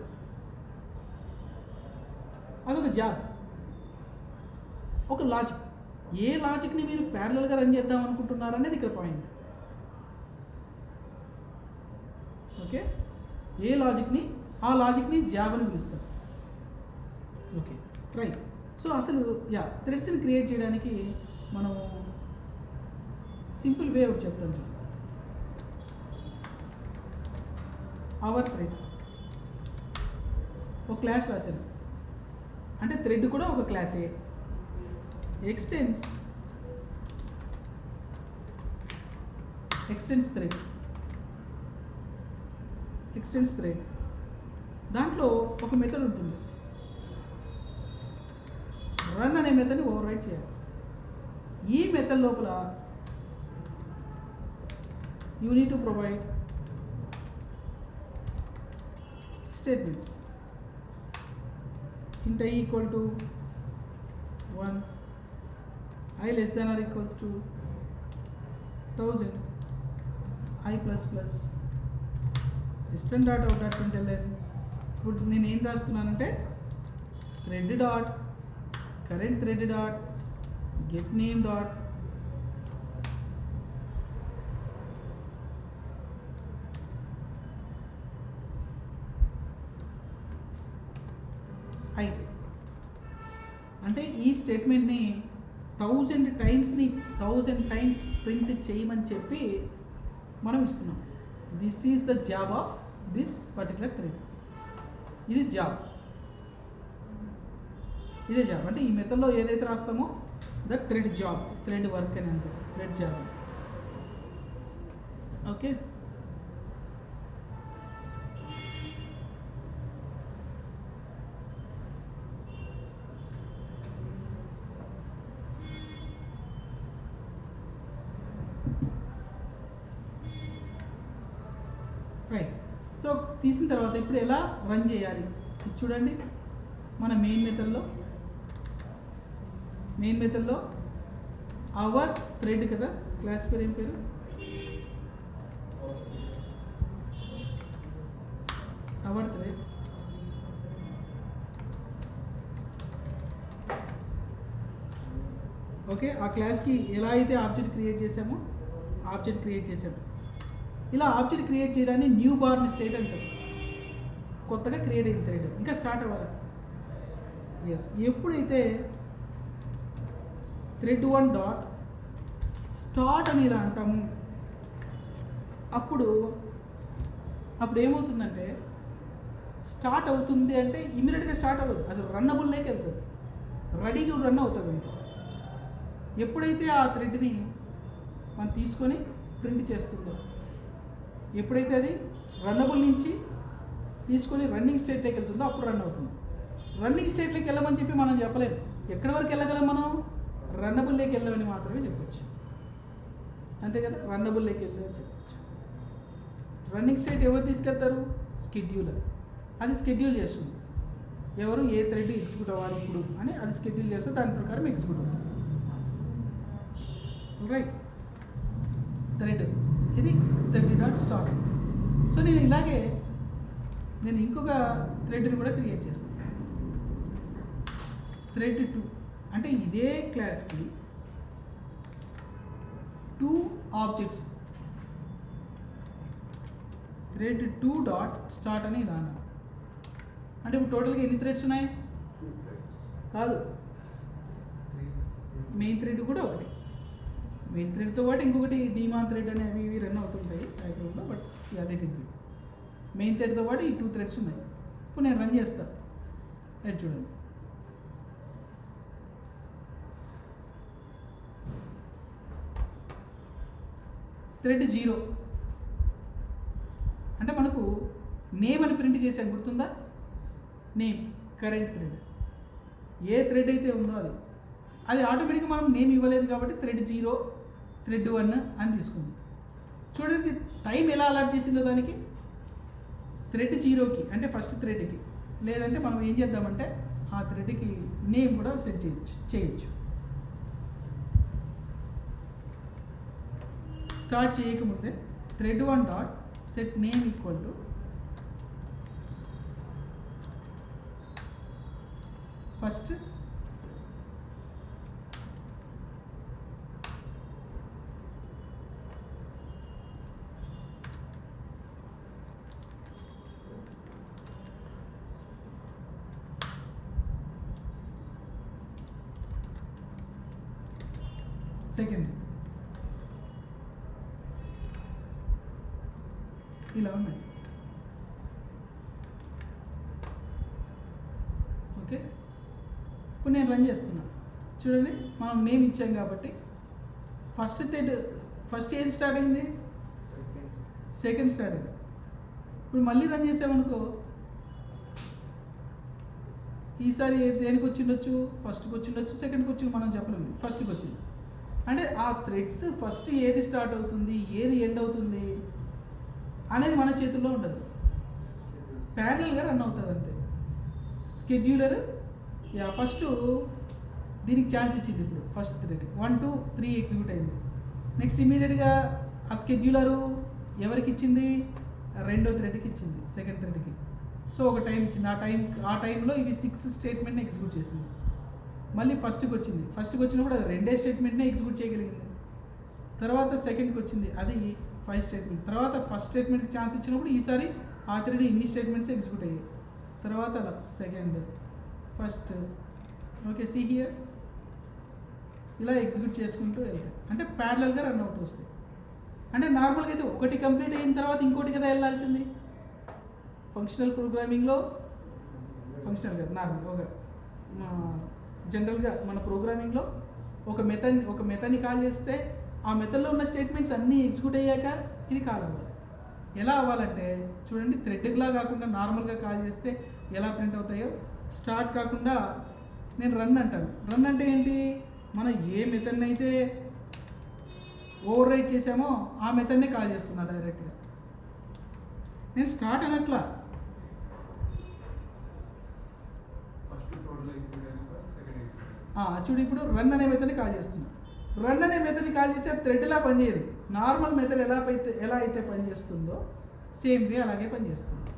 అదొక జాబ్, ఒక లాజిక్. ఏ లాజిక్ని మీరు ప్యారలల్గా రన్ చేద్దాం అనుకుంటున్నారు అనేది ఇక్కడ పాయింట్. ఓకే, ఏ లాజిక్ని, ఆ లాజిక్ని జాబ్ అని పిలుస్తారు. Okay right. సో అసలు థ్రెడ్స్ని క్రియేట్ చేయడానికి మనం సింపుల్ వే ఒకటి చెప్తాను చూడండి. అవర్ థ్రెడ్ ఒక క్లాస్ రాశాను అంటే థ్రెడ్ కూడా ఒక క్లాసే. ఎక్స్టెండ్స్ థ్రెడ్, ఎక్స్టెండ్స్ థ్రెడ్, దాంట్లో ఒక మెథడ్ ఉంటుంది, రన్ అనే మెథడ్ని ఓవర్ రైట్ చేయాలి. ఈ మెథడ్ లోపల you need to provide statements. int I equal to 1, I less than or equals to 1000, I plus plus system.out.println. ఇప్పుడు నేను ఏం రాస్తున్నానంటే thread dot current thread dot get name dot అయితే అంటే ఈ స్టేట్మెంట్ని 1000 టైమ్స్ ప్రింట్ చేయమని చెప్పి మనం ఇస్తున్నాం. This is the job of this particular thread. ఇది జాబ్, ఇదే జాబ్. అంటే ఈ మెథడ్లో ఏదైతే రాస్తామో the thread job, thread work అని అంతే, thread job. Okay, right. So తీసిన తర్వాత ఇప్పుడు ఎలా రన్ చేయాలి చూడండి. మన మెయిన్ మెథడ్లో అవర్ థ్రెడ్ కదా, క్లాస్ పేరు ఏం పేరు, అవర్ థ్రెడ్. ఓకే, ఆ క్లాస్కి ఎలా అయితే ఆబ్జెక్ట్ క్రియేట్ చేసామో ఆబ్జెక్ట్ క్రియేట్ చేసాము. ఇలా ఆబ్జెక్ట్ క్రియేట్ చేయడాన్ని న్యూ బార్న్ స్టేట్ అంటారు. కొత్తగా క్రియేట్ అయిన థ్రెడ్ ఇంకా స్టార్ట్ అవ్వాలి. ఎస్, ఎప్పుడైతే థ్రెడ్ 1 డాట్ స్టార్ట్ అని ఇలా అంటాము, అప్పుడు ఏమవుతుందంటే స్టార్ట్ అవుతుంది అంటే ఇమీడియట్గా స్టార్ట్ అవ్వదు, అది రన్నబుల్లోకి వెళ్తుంది, రెడీ టు రన్ అవుతుంది. ఇంకా ఎప్పుడైతే ఆ థ్రెడ్ని మనం తీసుకొని ప్రింట్ చేస్తుందో, ఎప్పుడైతే అది రన్నబుల్ నుంచి తీసుకొని రన్నింగ్ స్టేట్లోకి వెళ్తుందో అప్పుడు రన్ అవుతుంది. రన్నింగ్ స్టేట్లోకి వెళ్ళమని చెప్పి మనం చెప్పలేము. ఎక్కడి వరకు వెళ్ళగలం మనం, రన్నబుల్లోకి వెళ్ళమని మాత్రమే చెప్పచ్చు, అంతే కదా, రన్నబుల్లోకి వెళ్ళమని చెప్పచ్చు. రన్నింగ్ స్టేట్ ఎవరు తీసుకెళ్తారు, స్కెడ్యూలర్. అది స్కెడ్యూల్ చేస్తుంది ఎవరు ఏ థ్రెడ్ ఎగ్జిక్యూట్ అవ్వాలి ఇప్పుడు అని, అది స్కెడ్యూల్ చేస్తే దాని ప్రకారం ఎగ్జిక్యూట్ అవుతుంది. రైట్, థ్రెడ్ ఇది థ్రెడ్ డాట్ స్టార్ట్. సో నేను ఇలాగే ఇంకొక థ్రెడ్ని కూడా క్రియేట్ చేస్తాను, థ్రెడ్ 2. అంటే ఇదే క్లాస్కి 2 ఆబ్జెక్ట్స్, థ్రెడ్ 2 డాట్ స్టార్ట్ అని ఇలా అన్నారు. అంటే ఇప్పుడు టోటల్గా ఎన్ని థ్రెడ్స్ ఉన్నాయి, కాదు, మెయిన్ థ్రెడ్ కూడా ఒకటి, మెయిన్ థ్రెడ్తో పాటు ఇంకొకటి డీమాన్ థ్రెడ్ అని అవి ఇవి రన్ అవుతుంటాయి బ్యాక్గ్రౌండ్లో. బట్ ఇది మెయిన్ థ్రెడ్తో పాటు ఈ 2 థ్రెడ్స్ ఉన్నాయి. ఇప్పుడు నేను రన్ చేస్తాను, అది చూడండి. థ్రెడ్ 0 అంటే మనకు నేమ్ అని ప్రింట్ చేశాను, గుర్తుందా? నేమ్ కరెంట్ థ్రెడ్, ఏ థ్రెడ్ అయితే ఉందో అది ఆటోమేటిక్గా మనం నేమ్ ఇవ్వలేదు కాబట్టి థ్రెడ్ 0, థ్రెడ్ 1 అని తీసుకుంది. చూడండి టైం ఎలా అలాట్ చేసిందో దానికి, థ్రెడ్ 0కి అంటే ఫస్ట్ థ్రెడ్కి, లేదంటే మనం ఏం చేద్దామంటే ఆ థ్రెడ్కి నేమ్ కూడా సెట్ చేయొచ్చు. స్టార్ట్ చేయకముందే thread 1 dot set name equal to first second, ఇలా ఉన్నాయి. ఓకే, ఇప్పుడు నేను రన్ చేస్తున్నా. చూడండి మనం నేమ్ ఇచ్చాం కాబట్టి ఫస్ట్ ఏది స్టార్ట్ అయింది? సెకండ్ స్టార్ట్ అయింది. ఇప్పుడు మళ్ళీ రన్ చేసామనుకో, ఈసారి దేనికి వచ్చిండొచ్చు? ఫస్ట్కి వచ్చిండొచ్చు, సెకండ్కి వచ్చి మనం చెప్పలేము, ఫస్ట్కి వచ్చింది. అంటే ఆ థ్రెడ్స్ ఫస్ట్ ఏది స్టార్ట్ అవుతుంది, ఏది ఎండ్ అవుతుంది అనేది మన చేతుల్లో ఉండదు, ప్యారలల్గా రన్ అవుతుంది అంతే. స్కెడ్యూలర్ ఫస్ట్ దీనికి ఛాన్స్ ఇచ్చింది. ఇప్పుడు ఫస్ట్ థ్రెడ్ 1, 2, 3 ఎగ్జిక్యూట్ అయింది. నెక్స్ట్ ఇమీడియట్గా ఆ స్కెడ్యూలరు ఎవరికి ఇచ్చింది? రెండో థ్రెడ్కి ఇచ్చింది, సెకండ్ థ్రెడ్కి. సో ఒక టైం ఇచ్చింది, ఆ టైంలో ఇవి 6 స్టేట్మెంట్ని ఎగ్జిక్యూట్ చేసింది. మళ్ళీ ఫస్ట్కి వచ్చినప్పుడు అది 2 స్టేట్మెంట్నే ఎగ్జిక్యూట్ చేయగలిగింది. తర్వాత సెకండ్కి వచ్చింది, అది 5 స్టేట్మెంట్. తర్వాత ఫస్ట్ స్టేట్మెంట్కి ఛాన్స్ ఇచ్చినప్పుడు ఈసారి ఆ థ్రెడ్ ఇన్ని స్టేట్మెంట్స్ ఎగ్జిక్యూట్ అయ్యాయి. తర్వాత అలా second, first, okay, see here, ఇలా ఎగ్జిక్యూట్ చేసుకుంటూ వెళ్తాయి. అంటే ప్యారలల్గా రన్ అవుతూ వస్తాయి. అంటే నార్మల్గా అయితే ఒకటి కంప్లీట్ అయిన తర్వాత ఇంకోటి కదా వెళ్ళాల్సింది. ఫంక్షనల్ ప్రోగ్రామింగ్లో, ఫంక్షనల్ కదా నార్మల్, ఒక జనరల్గా మన ప్రోగ్రామింగ్లో ఒక మెథడ్ని కాల్ చేస్తే ఆ మెథడ్లో ఉన్న స్టేట్మెంట్స్ అన్నీ ఎగ్జిక్యూట్ అయ్యాక ఇది కాల్ అవ్వాలి. ఎలా అవ్వాలంటే చూడండి, థ్రెడ్లా కాకుండా నార్మల్గా కాల్ చేస్తే ఎలా ప్రింట్ అవుతాయో, స్టార్ట్ కాకుండా నేను రన్ అంటాను. రన్ అంటే ఏంటి? మనం ఏ మెథడ్ని అయితే ఓవర్ రైట్ చేసామో ఆ మెథడ్నే కాల్ చేస్తున్నా డైరెక్ట్గా. నేను స్టార్ట్ అనట్లా, చూడు ఇప్పుడు రన్ అనే మెథడ్ని కాల్ చేస్తున్నా. రన్ అనే మెథడ్ని కాల్ చేస్తే థ్రెడ్లా పనిచేయదు. నార్మల్ మెథడ్ ఎలా అయితే పనిచేస్తుందో సేమ్ వే అలాగే పనిచేస్తుంది.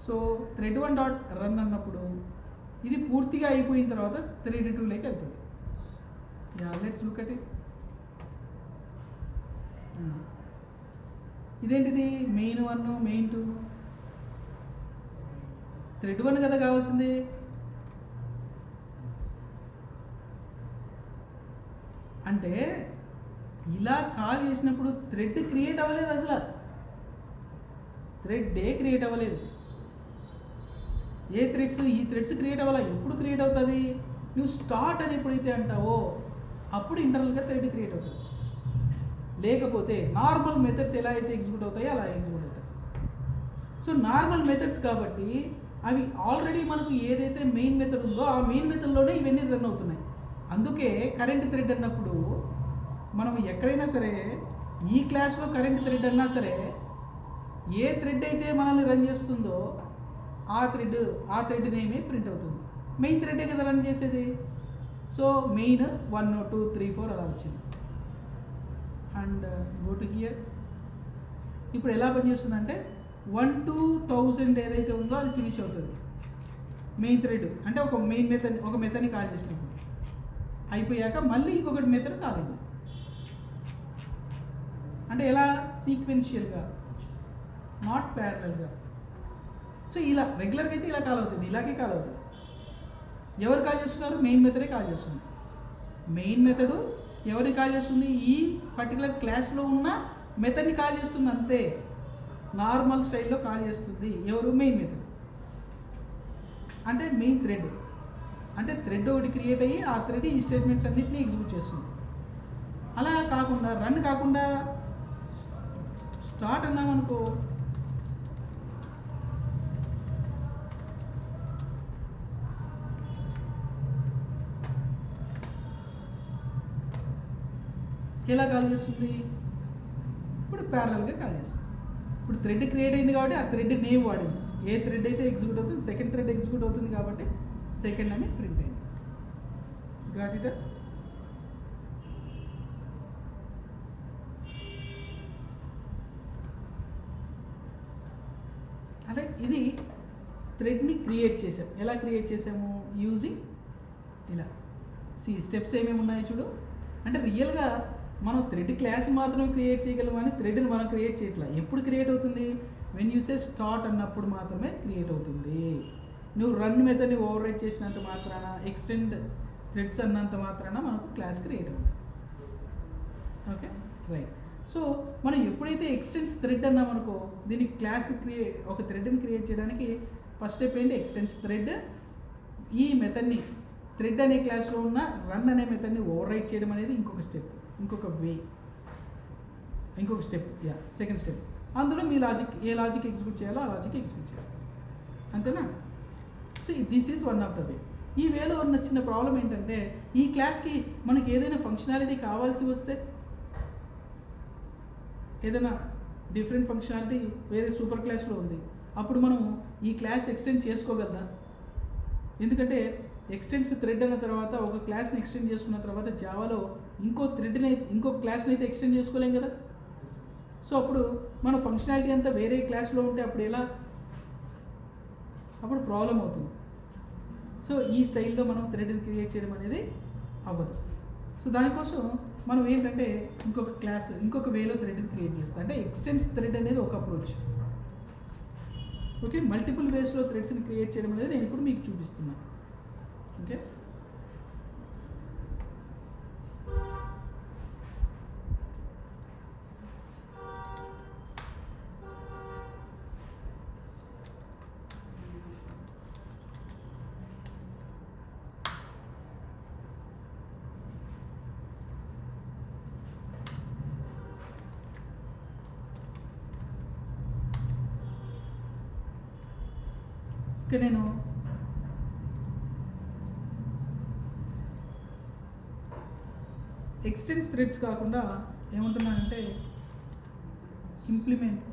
సో థ్రెడ్ 1 డాట్ రన్ అన్నప్పుడు ఇది పూర్తిగా అయిపోయిన తర్వాత థ్రెడ్ 2లోకి వెళ్తుంది. Let's look at it. ఇదేంటిది? మెయిన్ 1, మెయిన్ 2, థ్రెడ్ 1 కదా కావాల్సింది. అంటే ఇలా కాల్ చేసినప్పుడు థ్రెడ్ క్రియేట్ అవ్వలేదు, అసలు థ్రెడ్ క్రియేట్ అవ్వలేదు. ఈ థ్రెడ్స్ క్రియేట్ అవ్వాలా? ఎప్పుడు క్రియేట్ అవుతుంది? నువ్వు స్టార్ట్ అని ఎప్పుడైతే అంటావో అప్పుడు ఇంటర్నల్గా థ్రెడ్ క్రియేట్ అవుతుంది. లేకపోతే నార్మల్ మెథడ్స్ ఎలా అయితే ఎగ్జిక్యూట్ అవుతాయో అలా ఎగ్జిక్యూట్ అవుతాయి. సో నార్మల్ మెథడ్స్ కాబట్టి అవి ఆల్రెడీ మనకు ఏదైతే మెయిన్ మెథడ్ ఉందో ఆ మెయిన్ మెథడ్లోనే ఇవన్నీ రన్ అవుతున్నాయి. అందుకే కరెంట్ థ్రెడ్ అన్నప్పుడు మనం ఎక్కడైనా సరే ఈ క్లాస్లో కరెంట్ థ్రెడ్ అన్నా సరే ఏ థ్రెడ్ అయితే మనల్ని రన్ చేస్తుందో ఆ థ్రెడ్ నేమే ప్రింట్ అవుతుంది. మెయిన్ థ్రెడ్డే కదా రన్ చేసేది. సో మెయిన్ 1, 2, 3, 4 అలా వచ్చింది. And go to hear. ఇప్పుడు ఎలా పనిచేస్తుందంటే 1 to 1000 ఏదైతే ఉందో అది ఫినిష్ అవుతుంది. మెయిన్ థ్రెడ్ అంటే ఒక మెథడ్ని కాల్ చేసినప్పుడు అయిపోయాక మళ్ళీ ఇంకొకటి మెథడ్ కాల్ అయింది. అంటే ఎలా? సీక్వెన్షియల్గా, నాట్ ప్యారలల్గా. సో ఇలా రెగ్యులర్గా అయితే ఇలా కాల్ అవుతుంది, ఇలాగే కాల్ అవుతుంది. ఎవరు కాల్ చేస్తున్నారు? మెయిన్ మెథడే కాల్ చేస్తుంది. మెయిన్ మెథడు ఎవరిని కాల్ చేస్తుంది? ఈ పర్టికులర్ క్లాస్లో ఉన్న మెథడ్ని కాల్ చేస్తుంది అంతే. నార్మల్ స్టైల్లో కాల్ చేస్తుంది ఎవరు? Main method. అంటే మెయిన్ థ్రెడ్ అంటే థ్రెడ్ ఒకటి క్రియేట్ అయ్యి ఆ థ్రెడ్ ఈ స్టేట్మెంట్స్ అన్నింటినీ ఎగ్జిక్యూట్ చేస్తుంది. అలా కాకుండా రన్ కాకుండా స్టార్ట్ అన్నామనుకో, ఎలా కాల్ చేస్తుంది? ఇప్పుడు ప్యారలల్గా కాల్ చేస్తుంది. ఇప్పుడు థ్రెడ్ క్రియేట్ అయింది కాబట్టి ఆ థ్రెడ్ నేమ్ వాడింది. ఏ థ్రెడ్ అయితే ఎగ్జిక్యూట్ అవుతుంది, సెకండ్ థ్రెడ్ ఎగ్జిక్యూట్ అవుతుంది కాబట్టి సెకండ్ అని ప్రింట్ అయింది. Got it? అలా ఇది థ్రెడ్ని క్రియేట్ చేసాం. ఎలా క్రియేట్ చేసాము? యూజింగ్ ఇలా స్టెప్స్ ఏమేమి ఉన్నాయో చూడు. అంటే రియల్గా మనం థ్రెడ్ క్లాస్ మాత్రమే క్రియేట్ చేయగలం అని థ్రెడ్ని మనం క్రియేట్ చేయట్లా. ఎప్పుడు క్రియేట్ అవుతుంది? వెన్ యూ సే స్టార్ట్ అన్నప్పుడు మాత్రమే క్రియేట్ అవుతుంది. నువ్వు రన్ మెథడ్ని ఓవర్ రైట్ చేసినంత మాత్రాన, ఎక్స్టెండ్ థ్రెడ్స్ అన్నంత మాత్రాన మనకు క్లాస్ క్రియేట్ అవుతుంది. Okay, right. సో మనం ఎప్పుడైతే ఎక్స్టెండ్స్ థ్రెడ్ అన్నామనుకో, దీనికి క్లాస్ ఒక థ్రెడ్ని క్రియేట్ చేయడానికి ఫస్ట్ స్టెప్ ఏంటి? Extends thread. ఈ మెథడ్ని థ్రెడ్ అనే క్లాస్లో ఉన్న రన్ అనే మెథడ్ని ఓవర్ రైట్ చేయడం అనేది ఇంకొక స్టెప్, ఇంకొక స్టెప్. Second step. అందులో మీ లాజిక్, ఏ లాజిక్ ఎగ్జిక్యూట్ చేయాలో ఆ లాజిక్ ఎగ్జిక్యూట్ చేస్తాం. అంతేనా? So this is one of the way. ఈ వేలో ఉన్న చిన్న ప్రాబ్లం ఏంటంటే, ఈ క్లాస్కి మనకి ఏదైనా ఫంక్షనాలిటీ కావాల్సి వస్తే, ఏదైనా డిఫరెంట్ ఫంక్షనాలిటీ వేరే సూపర్ క్లాస్లో ఉంది, అప్పుడు మనం ఈ క్లాస్ ఎక్స్టెండ్ చేసుకోగలదా? ఎందుకంటే ఎక్స్టెండ్స్ థ్రెడ్ అన్న తర్వాత ఒక క్లాస్ని ఎక్స్టెండ్ చేసుకున్న తర్వాత జావాలో ఇంకో క్లాస్ని అయితే ఎక్స్టెండ్ చేసుకోలేం కదా. సో అప్పుడు మన ఫంక్షనాలిటీ అంతా వేరే క్లాస్లో ఉంటే అప్పుడు ఎలా? అప్పుడు ప్రాబ్లం అవుతుంది. సో ఈ స్టైల్లో మనం థ్రెడ్ని క్రియేట్ చేయడం అనేది అవ్వదు. సో దానికోసం మనం ఏంటంటే ఇంకొక వేలో థ్రెడ్ని క్రియేట్ చేస్తాం. అంటే ఎక్స్టెండ్స్ థ్రెడ్ అనేది ఒక అప్రోచ్. ఓకే, మల్టిపుల్ వేస్లో థ్రెడ్స్ని క్రియేట్ చేయడం అనేది నేను ఇప్పుడు మీకు చూపిస్తున్నాను. ఓకే, ఇక్కడ నేను ఎక్స్టెండ్స్ థ్రెడ్స్ కాకుండా ఏమంటున్నానంటే ఇంప్లిమెంట్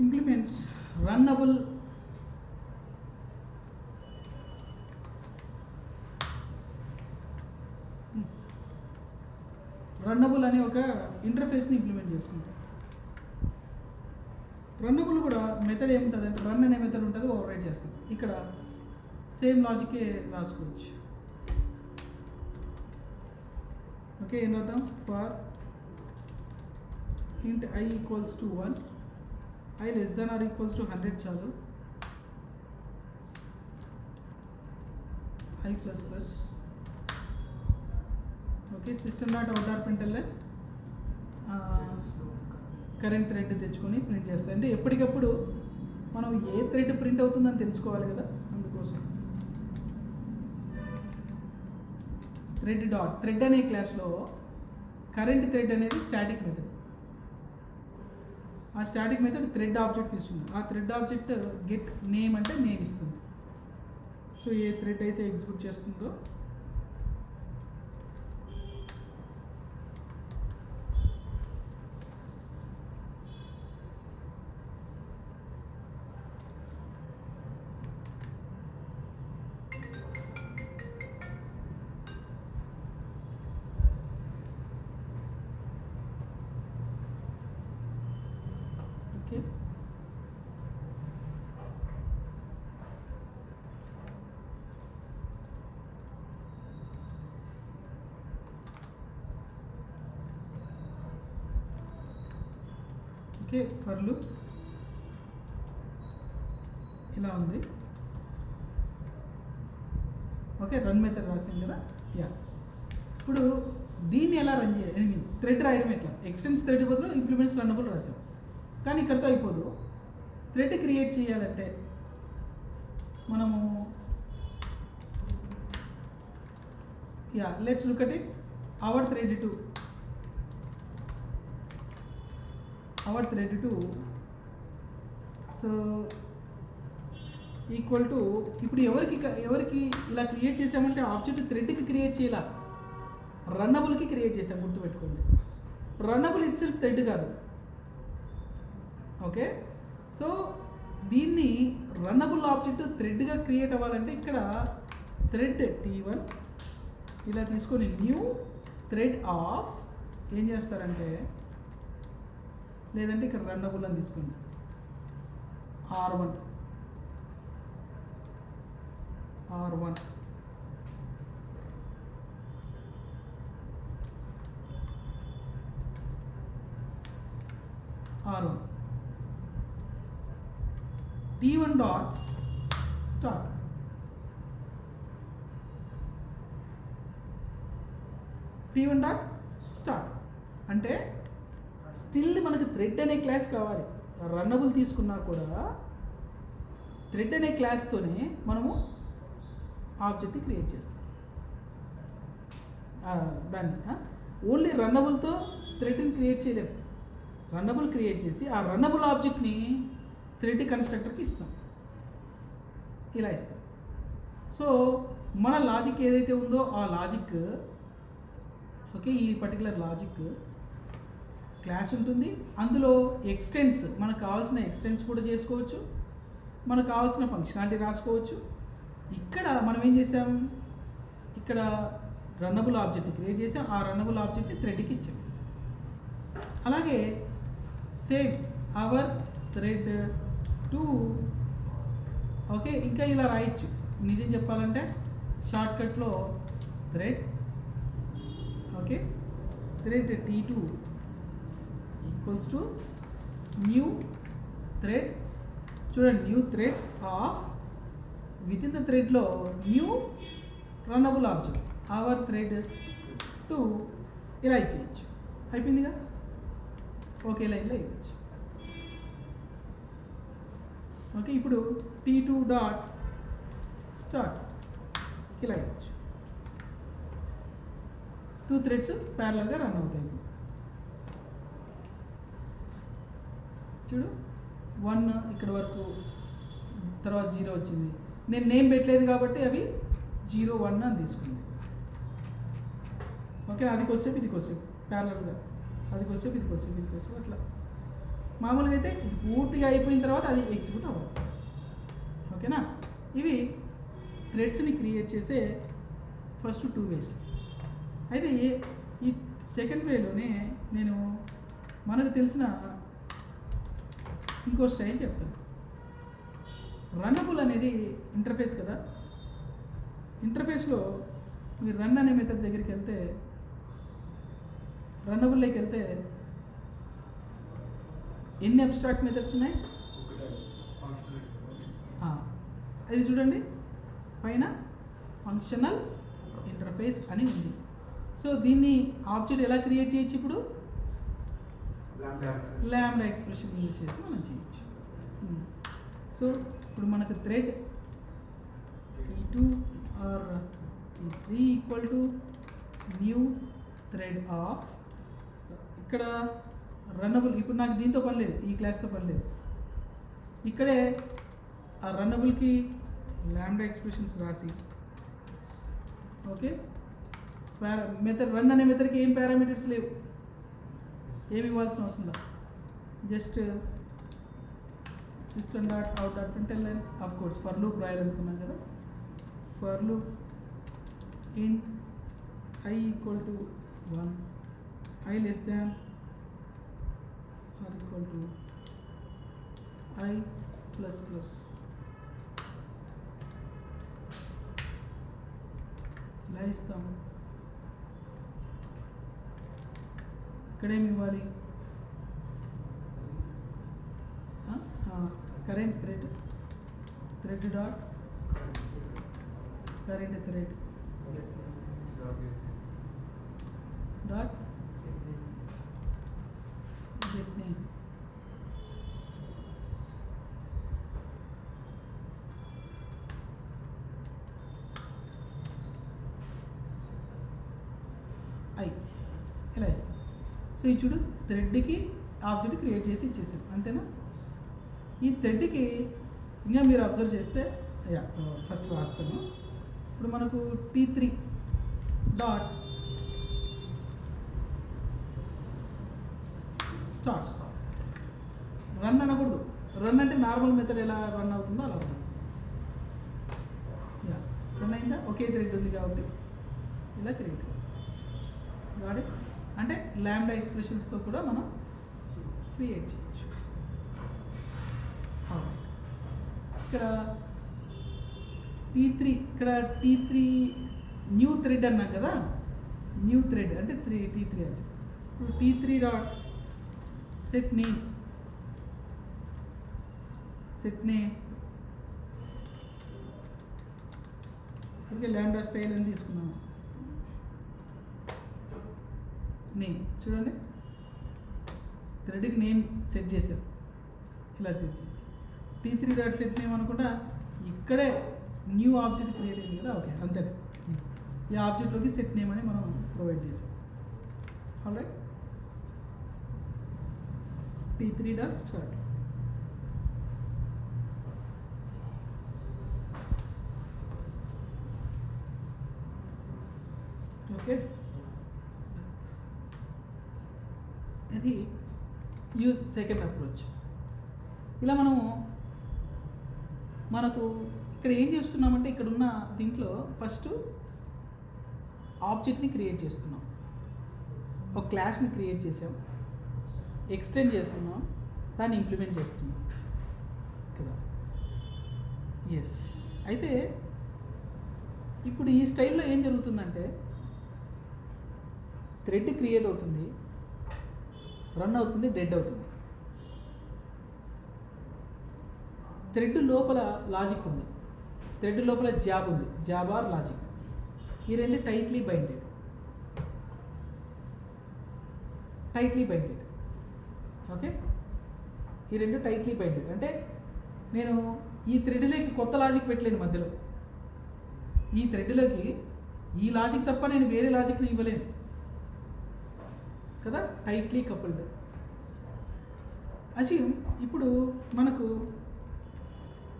ఇంప్లిమెంట్స్ రన్నబుల్ అనే ఒక ఇంటర్ఫేస్ని ఇంప్లిమెంట్ చేసుకుంటాం. రన్నబుల్ కూడా మెథడ్ ఏముంటుంది అంటే రన్ అనే మెథడ్ ఉంటుంది, ఓవర్ రైట్ చేస్తాం. ఇక్కడ సేమ్ లాజికే రాసుకోవచ్చు. ఓకే, ఏం రాద్దాం? For int I equals to 1, I less than or equals to 100 చాలు, I plus plus. Okay, system dot out dot println current thread తెచ్చుకొని ప్రింట్ చేస్తాయి. అంటే ఎప్పటికప్పుడు మనం ఏ థ్రెడ్ ప్రింట్ అవుతుందని తెలుసుకోవాలి కదా, అందుకోసం థ్రెడ్ అనే క్లాస్లో కరెంట్ థ్రెడ్ అనేది స్టాటిక్ మెథడ్. ఆ స్టాటిక్ మెథడ్ థ్రెడ్ ఆబ్జెక్ట్ ఇస్తుంది. ఆ థ్రెడ్ ఆబ్జెక్ట్ గెట్ నేమ్ అంటే నేమ్ ఇస్తుంది. సో ఏ థ్రెడ్ అయితే ఎగ్జిక్యూట్ చేస్తుందో ఓకే, ఓకే ఫర్ లూప్ ఇలా ఉంది. ఓకే, రన్ మెథడ్ రాసాం కదా. ఇప్పుడు దీన్ని ఎలా రన్ చేయాలి? థ్రెడ్ రాయడం ఎట్లా? ఎక్స్టెండ్స్ థ్రెడ్ బదులు ఇంప్లిమెంట్స్ రన్నబుల్ రాసాం. కానీ ఇక్కడితో అయిపోదు. థ్రెడ్ క్రియేట్ చేయాలంటే మనము let's look at it. Our thread 2 our thread two so equal to ఇప్పుడు ఎవరికి ఇలా క్రియేట్ చేసామంటే ఆబ్జెక్ట్ థ్రెడ్కి క్రియేట్ చేయాల, రన్నబుల్కి క్రియేట్ చేసాం, గుర్తుపెట్టుకోండి. రన్నబుల్ ఇట్ సెల్ఫ్ థ్రెడ్ కాదు. ఓకే, సో దీన్ని రన్నబుల్ ఆబ్జెక్ట్ థ్రెడ్గా క్రియేట్ అవ్వాలంటే ఇక్కడ థ్రెడ్ T1 ఇలా తీసుకొని న్యూ థ్రెడ్ ఆఫ్ ఏం చేస్తారంటే, లేదంటే ఇక్కడ రన్నబుల్ అని తీసుకుంది R1 T1 dot start. T1 dot start అంటే స్టిల్ మనకు థ్రెడ్ అనే క్లాస్ కావాలి. రన్నబుల్ తీసుకున్నా కూడా థ్రెడ్ అనే క్లాస్తోనే మనము ఆబ్జెక్ట్ని క్రియేట్ చేస్తాం. దాన్ని ఓన్లీ రన్నబుల్తో థ్రెడ్ని క్రియేట్ చేయలేము. రన్నబుల్ క్రియేట్ చేసి ఆ రన్నబుల్ ఆబ్జెక్ట్ని థ్రెడ్ కన్స్ట్రక్టర్కి ఇస్తాం, ఇలా ఇస్తాం. సో మన లాజిక్ ఏదైతే ఉందో ఆ లాజిక్, ఓకే, ఈ పర్టికులర్ లాజిక్ క్లాస్ ఉంటుంది. అందులో ఎక్స్టెన్స్, మనకు కావాల్సిన ఎక్స్టెన్స్ కూడా చేసుకోవచ్చు, మనకు కావాల్సిన ఫంక్షనాలిటీ రాసుకోవచ్చు. ఇక్కడ మనం ఏం చేసాం, ఇక్కడ రన్నబుల్ ఆబ్జెక్ట్ని క్రియేట్ చేసాం, ఆ రన్నబుల్ ఆబ్జెక్ట్ని థ్రెడ్కి ఇచ్చాం. అలాగే same our thread two, okay, ఇంకా ఇలా రాయొచ్చు. నిజం చెప్పాలంటే షార్ట్కట్లో thread, okay, thread T2 equals to new thread, చూడండి, new thread of with in the థ్రెడ్లో new runnable object our thread two, ఇలా ఇచ్చేయచ్చు. అయిపోయిందిగా, ఓకే, ఇలా ఇవ్వచ్చు. ఓకే, ఇప్పుడు T2 డాట్ స్టార్ట్ ఇలా ఇవ్వచ్చు. 2 థ్రెడ్స్ ప్యారలల్గా రన్ అవుతాయి. చూడు, 1 ఇక్కడ వరకు, తర్వాత 0 వచ్చింది. నేను నేమ్ పెట్టలేదు కాబట్టి అవి 0, 1 అని తీసుకుంది. ఓకే, అది కొద్దిసేపు ఇది కొద్దిసేపు ప్యారలల్గా, అది కొద్దిసేపు ఇది కొద్దిసేపు ఇది కొద్దిసేపు అట్లా. మామూలుగా అయితే ఇది పూర్తిగా అయిపోయిన తర్వాత అది ఎగ్జిక్యూట్ అవ్వాలి. ఓకేనా, ఇవి థ్రెడ్స్ని క్రియేట్ చేసే ఫస్ట్ 2 వేస్. అయితే ఈ సెకండ్ వేలోనే నేను మనకు తెలిసిన ఇంకో స్టైల్ చెప్తాను. రన్నబుల్ అనేది ఇంటర్ఫేస్ కదా, ఇంటర్ఫేస్లో మీరు రన్ అనే మెథడ్ దగ్గరికి వెళ్తే, రన్నబుల్లోకి వెళ్తే ఎన్ని అబ్స్ట్రాక్ట్ మెథడ్స్ ఉన్నాయి? అది చూడండి, పైన ఫంక్షనల్ ఇంటర్ఫేస్ అని ఉంది. సో దీన్ని ఆబ్జెక్ట్ ఎలా క్రియేట్ చేయొచ్చు? ఇప్పుడు లాంబ్డా ఎక్స్ప్రెషన్ యూజ్ చేసి మనం చేయొచ్చు. సో ఇప్పుడు మనకు thread T2 or T3 equal to new thread of, ఇక్కడ రన్నబుల్, ఇప్పుడు నాకు దీంతో పని లేదు, ఈ క్లాస్తో పని లేదు. ఇక్కడే ఆ రన్నబుల్కి లాంబ్డా ఎక్స్ప్రెషన్స్ రాసి, ఓకే, మెథడ్ రన్ అనే మెథడ్కి ఏం పారామీటర్స్ లేవు, ఏమి ఇవ్వాల్సిన అవసరం లేదు. Just system dot out dot println, of course for loop రాయాలనుకున్నాం కదా, for loop in I equal to 1, I less than or equal to I plus plus, ఇలా ఇస్తాము. ఇక్కడేమి ఇవ్వాలి? Current thread dot current thread dot get name. I ఇలా ఇస్తాం. So ఇది చూడు, థ్రెడ్కి ఆబ్జెక్ట్ క్రియేట్ చేసి ఇచ్చేసాం, అంతేనా? ఈ థ్రెడ్కి ఇంకా మీరు అబ్జర్వ్ చేస్తే ఫస్ట్ రాస్తాను. ఇప్పుడు మనకు T3 డాట్ స్టార్ట్. రన్ అనకూడదు. రన్ అంటే నార్మల్ మెథడ్ ఎలా రన్ అవుతుందో అలా రన్. రన్ అయిందా? ఒకే థ్రెడ్ ఉంది కాబట్టి ఇలా క్రియేట్ గాడి. అంటే లాంబ్డా ఎక్స్ప్రెషన్స్తో కూడా మనం క్రియేట్ చేయొచ్చు. ఇక్కడ T3 న్యూ థ్రెడ్ అన్నాం కదా, న్యూ థ్రెడ్ అంటే T3 అంటే ఇప్పుడు T3 dot set name okay, lambda style అని తీసుకున్నాము. నేమ్ చూడండి, థ్రెడ్కి నేమ్ సెట్ చేశారు, ఇలా సెట్ చేసి T3 డాట్ సెట్ నేమ్ అనుకుంటా ఇక్కడే న్యూ ఆబ్జెక్ట్ క్రియేట్ అయింది కదా. ఓకే, అంతే. ఈ ఆబ్జెక్ట్లోకి సెట్ నేమ్ అని మనం ప్రొవైడ్ చేసాం. Alright, T3 dot start. Okay, ఇది యూజ్ సెకండ్ అప్రోచ్. ఇలా మనకు ఇక్కడ ఏం చేస్తున్నామంటే ఇక్కడ ఉన్న దీంట్లో ఫస్ట్ ఆబ్జెక్ట్ని క్రియేట్ చేస్తున్నాం, ఒక క్లాస్ని క్రియేట్ చేసాం, ఎక్స్టెండ్ చేస్తున్నాం, దాన్ని ఇంప్లిమెంట్ చేస్తున్నాం కదా. ఎస్, అయితే ఇప్పుడు ఈ స్టైల్లో ఏం జరుగుతుందంటే థ్రెడ్ క్రియేట్ అవుతుంది, రన్ అవుతుంది, డెడ్ అవుతుంది. థ్రెడ్ లోపల లాజిక్ ఉంది, థ్రెడ్ లోపల జాబ్ ఉంది, జాబ్ ఆర్ లాజిక్. ఈ రెండు టైట్లీ బైండెడ్. ఓకే, ఈ రెండు టైట్లీ బైండెడ్ అంటే నేను ఈ థ్రెడ్లోకి కొత్త లాజిక్ పెట్టలేను మధ్యలో. ఈ థ్రెడ్లోకి ఈ లాజిక్ తప్ప నేను వేరే లాజిక్ని ఇవ్వలేను కదా, టైట్లీ కపుల్డ్. అసలు ఇప్పుడు మనకు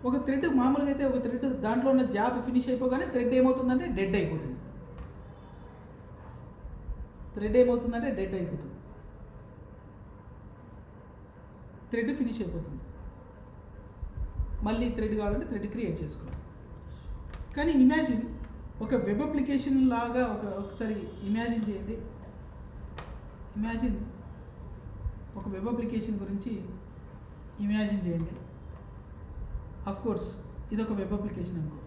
ఒక థ్రెడ్ మామూలుగా అయితే ఒక థ్రెడ్ దాంట్లో ఉన్న జాబ్ ఫినిష్ అయిపోగానే థ్రెడ్ ఏమవుతుందంటే డెడ్ అయిపోతుంది. థ్రెడ్ ఫినిష్ అయిపోతుంది. మళ్ళీ థ్రెడ్ కావాలంటే థ్రెడ్ క్రియేట్ చేసుకోవాలి. కానీ ఇమాజిన్ ఒక వెబ్ అప్లికేషన్ లాగా ఒకసారి ఇమాజిన్ చేయండి. ఒక వెబ్ అప్లికేషన్ గురించి ఇమాజిన్ చేయండి. అఫ్ కోర్స్ ఇది ఒక వెబ్ అప్లికేషన్ అనుకో.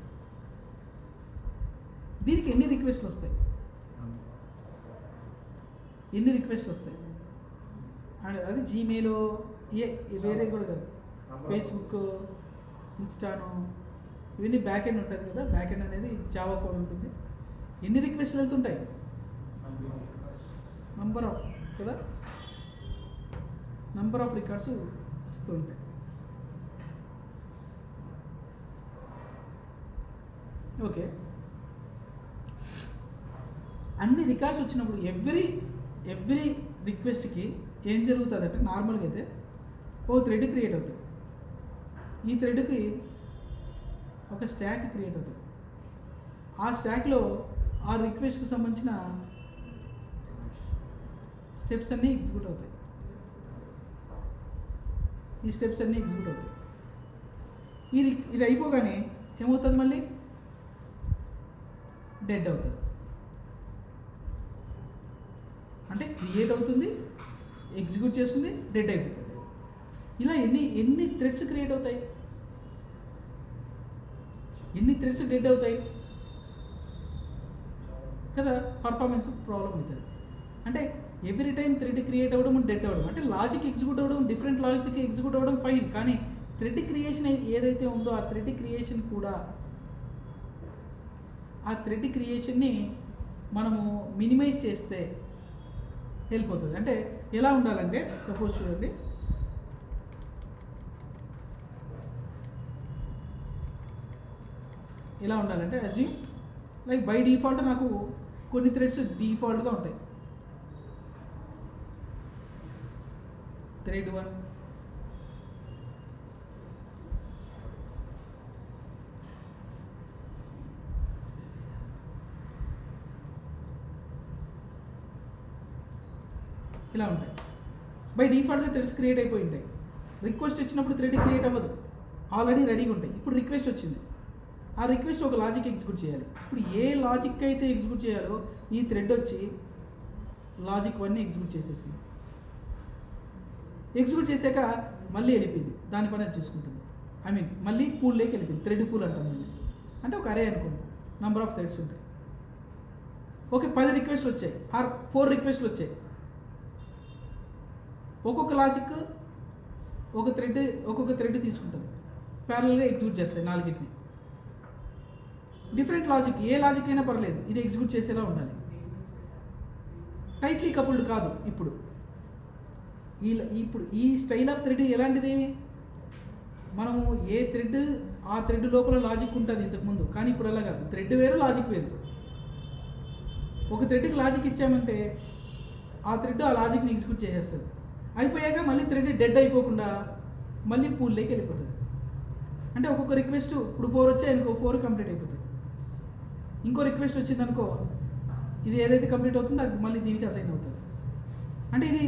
దీనికి ఎన్ని రిక్వెస్ట్లు వస్తాయి? అది జీమెయిల్, వేరే కూడా కాదు, ఫేస్బుక్, ఇన్స్టాను, ఇవన్నీ బ్యాక్ ఎండ్ ఉంటుంది కదా. బ్యాక్ ఎండ్ అనేది జావా కోడ్ ఉంటుంది. ఎన్ని రిక్వెస్ట్లు వెళ్తుంటాయి? నంబర్ ఆఫ్ కదా, నంబర్ ఆఫ్ రికార్డ్స్ వస్తూ ఉంటాయి. ఓకే, అన్ని రికార్డ్స్ వచ్చినప్పుడు ఎవ్రీ రిక్వెస్ట్కి ఏం జరుగుతుందంటే నార్మల్గా అయితే ఓ థ్రెడ్ క్రియేట్ అవుతుంది. ఈ థ్రెడ్కి ఒక స్టాక్ క్రియేట్ అవుతుంది. ఆ స్టాక్లో ఆ రిక్వెస్ట్కి సంబంధించిన స్టెప్స్ అన్నీ ఎగ్జిక్యూట్ అవుతాయి. ఇది అయిపోగానే ఏమవుతుంది? మళ్ళీ డెడ్ అవుతుంది. అంటే క్రియేట్ అవుతుంది, ఎగ్జిక్యూట్ చేస్తుంది, డెడ్ అయిపోతుంది. ఇలా ఎన్ని థ్రెడ్స్ క్రియేట్ అవుతాయి, ఎన్ని థ్రెడ్స్ డెడ్ అవుతాయి కదా. పర్ఫార్మెన్స్ ప్రాబ్లం అవుతుంది. అంటే ఎవ్రీ టైం థ్రెడ్ క్రియేట్ అవ్వడం, డెడ్ అవ్వడం, అంటే లాజిక్ ఎగ్జిక్యూట్ అవ్వడం, డిఫరెంట్ లాజిక్ ఎగ్జిక్యూట్ అవ్వడం ఫైన్. కానీ థ్రెడ్ క్రియేషన్ ఏదైతే ఉందో ఆ థ్రెడ్ క్రియేషన్ని మనము మినిమైజ్ చేస్తే వెళ్ళిపోతుంది. అంటే ఎలా ఉండాలంటే సపోజ్ చూడండి, ఎలా ఉండాలంటే అజ్యూమ్ లైక్ బై డిఫాల్ట్ నాకు కొన్ని థ్రెడ్స్ డిఫాల్ట్గా ఉంటాయి. థ్రెడ్ 1, ఇలా ఉంటాయి. బై డిఫాల్ట్గా థ్రెడ్స్ క్రియేట్ అయిపోయి ఉంటాయి. రిక్వెస్ట్ వచ్చినప్పుడు థ్రెడ్ క్రియేట్ అవ్వదు, ఆల్రెడీ రెడీగా ఉంటాయి. ఇప్పుడు రిక్వెస్ట్ వచ్చింది, ఆ రిక్వెస్ట్ ఒక లాజిక్ ఎగ్జిక్యూట్ చేయాలి. ఇప్పుడు ఏ లాజిక్ అయితే ఎగ్జిక్యూట్ చేయాలో ఈ థ్రెడ్ వచ్చి లాజిక్ 1ని ఎగ్జిక్యూట్ చేసేసింది. ఎగ్జిక్యూట్ చేశాక మళ్ళీ వెళ్ళిపోయింది, దాని పని అది చూసుకుంటుంది. ఐ మీన్ మళ్ళీ పూల్లోకి వెళ్ళిపోయింది. థ్రెడ్ పూల్ అంటాం మళ్ళీ, అంటే ఒక అరే అనుకోండి, నెంబర్ ఆఫ్ థ్రెడ్స్ ఉంటాయి. ఓకే, 10 రిక్వెస్ట్లు వచ్చాయి ఆర్ 4 రిక్వెస్ట్లు వచ్చాయి. ఒక్కొక్క లాజిక్ ఒక్కొక్క థ్రెడ్ తీసుకుంటుంది, ప్యారల్గా ఎగ్జిక్యూట్ చేస్తాయి 4ని. డిఫరెంట్ లాజిక్, ఏ లాజిక్ అయినా పర్లేదు, ఇది ఎగ్జిక్యూట్ చేసేలా ఉండాలి. టైట్లీ కపుల్డ్ కాదు. ఇప్పుడు ఈ స్టైల్ ఆఫ్ థ్రెడ్ ఎలాంటిది, మనము ఏ థ్రెడ్ ఆ థ్రెడ్ లోపల లాజిక్ ఉంటుంది ఇంతకుముందు, కానీ ఇప్పుడు అలా కాదు. థ్రెడ్ వేరు, లాజిక్ వేరు. ఒక థ్రెడ్కి లాజిక్ ఇచ్చామంటే ఆ థ్రెడ్ ఆ లాజిక్ని ఎగ్జిక్యూట్ చేసేస్తుంది. అయిపోయాక మళ్ళీ థ్రెడ్ డెడ్ అయిపోకుండా మళ్ళీ పూల్లోకి వెళ్ళిపోతుంది. అంటే ఒక్కొక్క రిక్వెస్ట్, ఇప్పుడు 4 వచ్చాయి అనుకో, 4 కంప్లీట్ అయిపోతాయి. ఇంకో రిక్వెస్ట్ వచ్చింది అనుకో, ఇది ఏదైతే కంప్లీట్ అవుతుందో అది మళ్ళీ దీనికి అసైన్ అవుతుంది. అంటే ఇది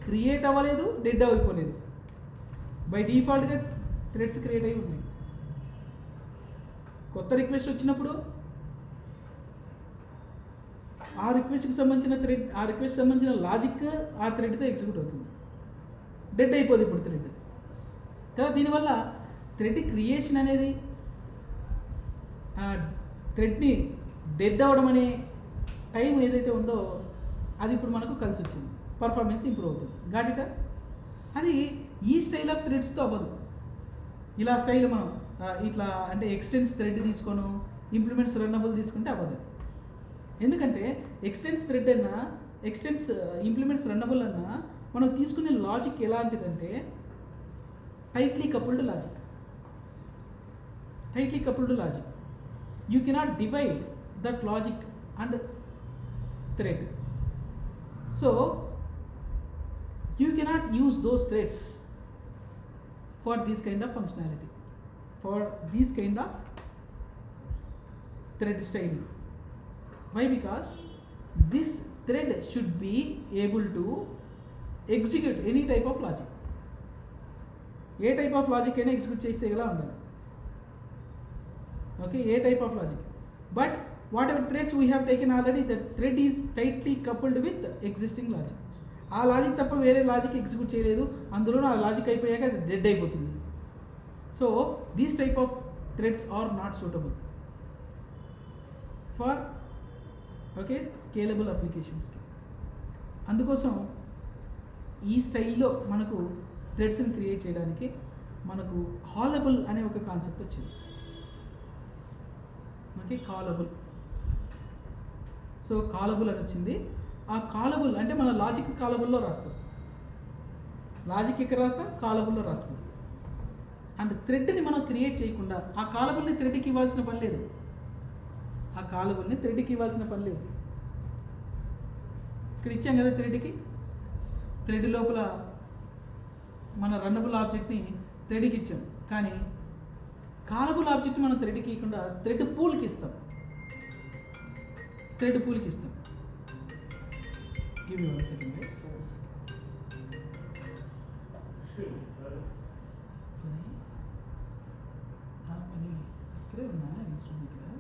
క్రియేట్ అవ్వలేదు, డెడ్ అయిపోలేదు. బై డిఫాల్ట్గా థ్రెడ్స్ క్రియేట్ అయి ఉన్నాయి. కొత్త రిక్వెస్ట్ వచ్చినప్పుడు ఆ రిక్వెస్ట్కి సంబంధించిన థ్రెడ్, ఆ రిక్వెస్ట్ సంబంధించిన లాజిక్ ఆ థ్రెడ్తో ఎగ్జిక్యూట్ అవుతుంది. డెడ్ అయిపోదు ఇప్పుడు థ్రెడ్ కదా. దీనివల్ల థ్రెడ్ క్రియేషన్ అనేది, థ్రెడ్ని డెడ్ అవ్వడం అనే టైం ఏదైతే ఉందో అది ఇప్పుడు మనకు కలిసి వచ్చింది. పర్ఫార్మెన్స్ ఇంప్రూవ్ అవుతుంది. గాటిట అది ఈ స్టైల్ ఆఫ్ థ్రెడ్స్తో అవ్వదు. ఇలా స్టైల్ మనం ఇట్లా అంటే ఎక్స్టెన్స్ థ్రెడ్ తీసుకోను, ఇంప్లిమెంట్స్ రన్నబుల్ తీసుకుంటే అవ్వదు. ఎందుకంటే ఎక్స్టెన్స్ థ్రెడ్ అన్నా, ఎక్స్టెన్స్ ఇంప్లిమెంట్స్ రన్నబుల్ అన్నా మనం తీసుకునే లాజిక్ ఎలాంటిదంటే tightly coupled logic. Tightly coupled logic, you cannot divide that logic and thread. So you cannot use those threads for this kind of functionality, for this kind of thread styling. Why? Because this thread should be able to execute any type of logic. A type of logic అయినా execute చేసేలా ఉండాలి. Okay, A type of logic. But what ever threads we have taken already, the thread is tightly coupled with existing logic. ఆ logic తప్ప వేరే logic execute చేయలేదు, అందులో ఆ logic అయిపోయాక అది డెడ్ అయిపోతుంది. So these type of threads are not suitable for scalable అప్లికేషన్స్కి. అందుకోసం ఈ స్టైల్లో మనకు థ్రెడ్స్ని క్రియేట్ చేయడానికి మనకు కాలబుల్ అనే ఒక కాన్సెప్ట్ వచ్చింది. కాలబుల్. సో కాలబుల్ అని వచ్చింది. ఆ కాలబుల్ అంటే మన లాజిక్ కాలబుల్లో రాస్తాం. లాజిక్ ఎక్కడ రాస్తాం? కాలబుల్లో రాస్తాం. అండ్ థ్రెడ్ని మనం క్రియేట్ చేయకుండా ఆ కాలబుల్ని థ్రెడ్కి ఇవ్వాల్సిన పని లేదు. ఆ కాలబుల్ని థ్రెడ్కి ఇవ్వాల్సిన పని లేదు. ఇక్కడ ఇచ్చాం కదా థ్రెడ్కి. థ్రెడ్ లోపల మన రన్నబుల్ ఆబ్జెక్ట్ని థ్రెడ్కి ఇచ్చాం, కానీ కాలబుల్ ఆబ్జెక్ట్ మనం థ్రెడ్కి ఇవ్వకుండా థ్రెడ్ పూల్కి ఇస్తాం. థ్రెడ్ పూల్కి ఇస్తాం. Give me 1 second, guys. పని ఇక్కడే ఉన్నా ఇన్స్ట్రుమెంట్ దగ్గర.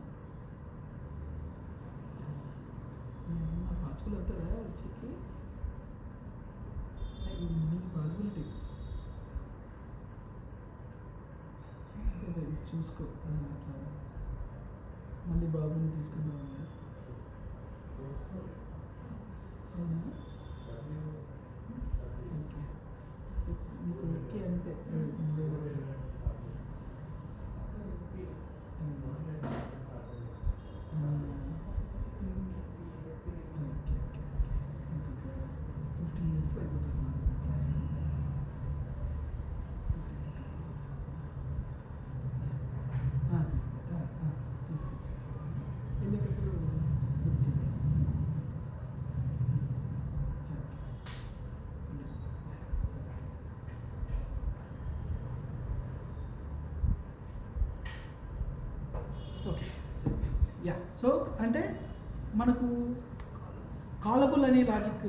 పాసిబుల్ అవుతుందా వచ్చేకి? నీకు పాసిబిలిటీ చూసుకో. అట్లా మళ్ళీ బాబుని తీసుకుని ఓకే అంటే ఓకే యా. సో అంటే మనకు కాలబుల్ అనే లాజిక్,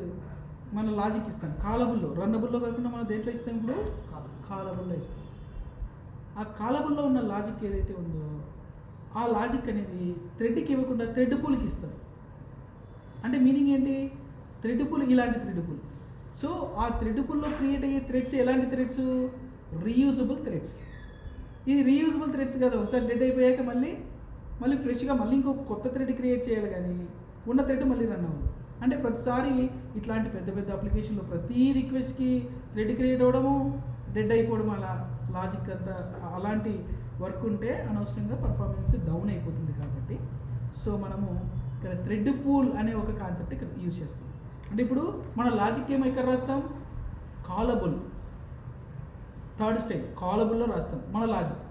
మన లాజిక్ ఇస్తాం కాలబుల్లో, రన్నబుల్లో కాకుండా మనం దేంట్లో ఇస్తాం ఇప్పుడు కాలబుల్లో ఇస్తాం. ఆ కాలబుల్లో ఉన్న లాజిక్ ఏదైతే ఉందో ఆ లాజిక్ అనేది థ్రెడ్కి ఇవ్వకుండా థ్రెడ్ పూల్కి ఇస్తాం. అంటే మీనింగ్ ఏంటి, థ్రెడ్ పూల్ ఇలాంటి థ్రెడ్ పూల్. సో ఆ థ్రెడ్ పూల్లో క్రియేట్ అయ్యే థ్రెడ్స్ ఎలాంటి థ్రెడ్స్, రీయూజబుల్ థ్రెడ్స్. ఇది రీయూజబుల్ థ్రెడ్స్ కదా, ఒకసారి డెడ్ అయిపోయాక మళ్ళీ ఫ్రెష్గా మళ్ళీ ఇంకో కొత్త థ్రెడ్ క్రియేట్ చేయాలి, కానీ ఉన్న థ్రెడ్ మళ్ళీ రన్ అవ్వదు. అంటే ప్రతిసారి ఇట్లాంటి పెద్ద పెద్ద అప్లికేషన్లో ప్రతి రిక్వెస్ట్కి థ్రెడ్ క్రియేట్ అవ్వడము, డెడ్ అయిపోవడం, అలా లాజిక్ అంతా అలాంటి వర్క్ ఉంటే అనవసరంగా పర్ఫార్మెన్స్ డౌన్ అయిపోతుంది. కాబట్టి సో మనము ఇక్కడ థ్రెడ్ పూల్ అనే ఒక కాన్సెప్ట్ ఇక్కడ యూజ్ చేస్తాం. అంటే ఇప్పుడు మన లాజిక్ ఏమో ఇక్కడ రాస్తాం, కాలబుల్ థర్డ్ స్టైల్ కాలబుల్లో రాస్తాం మన లాజిక్.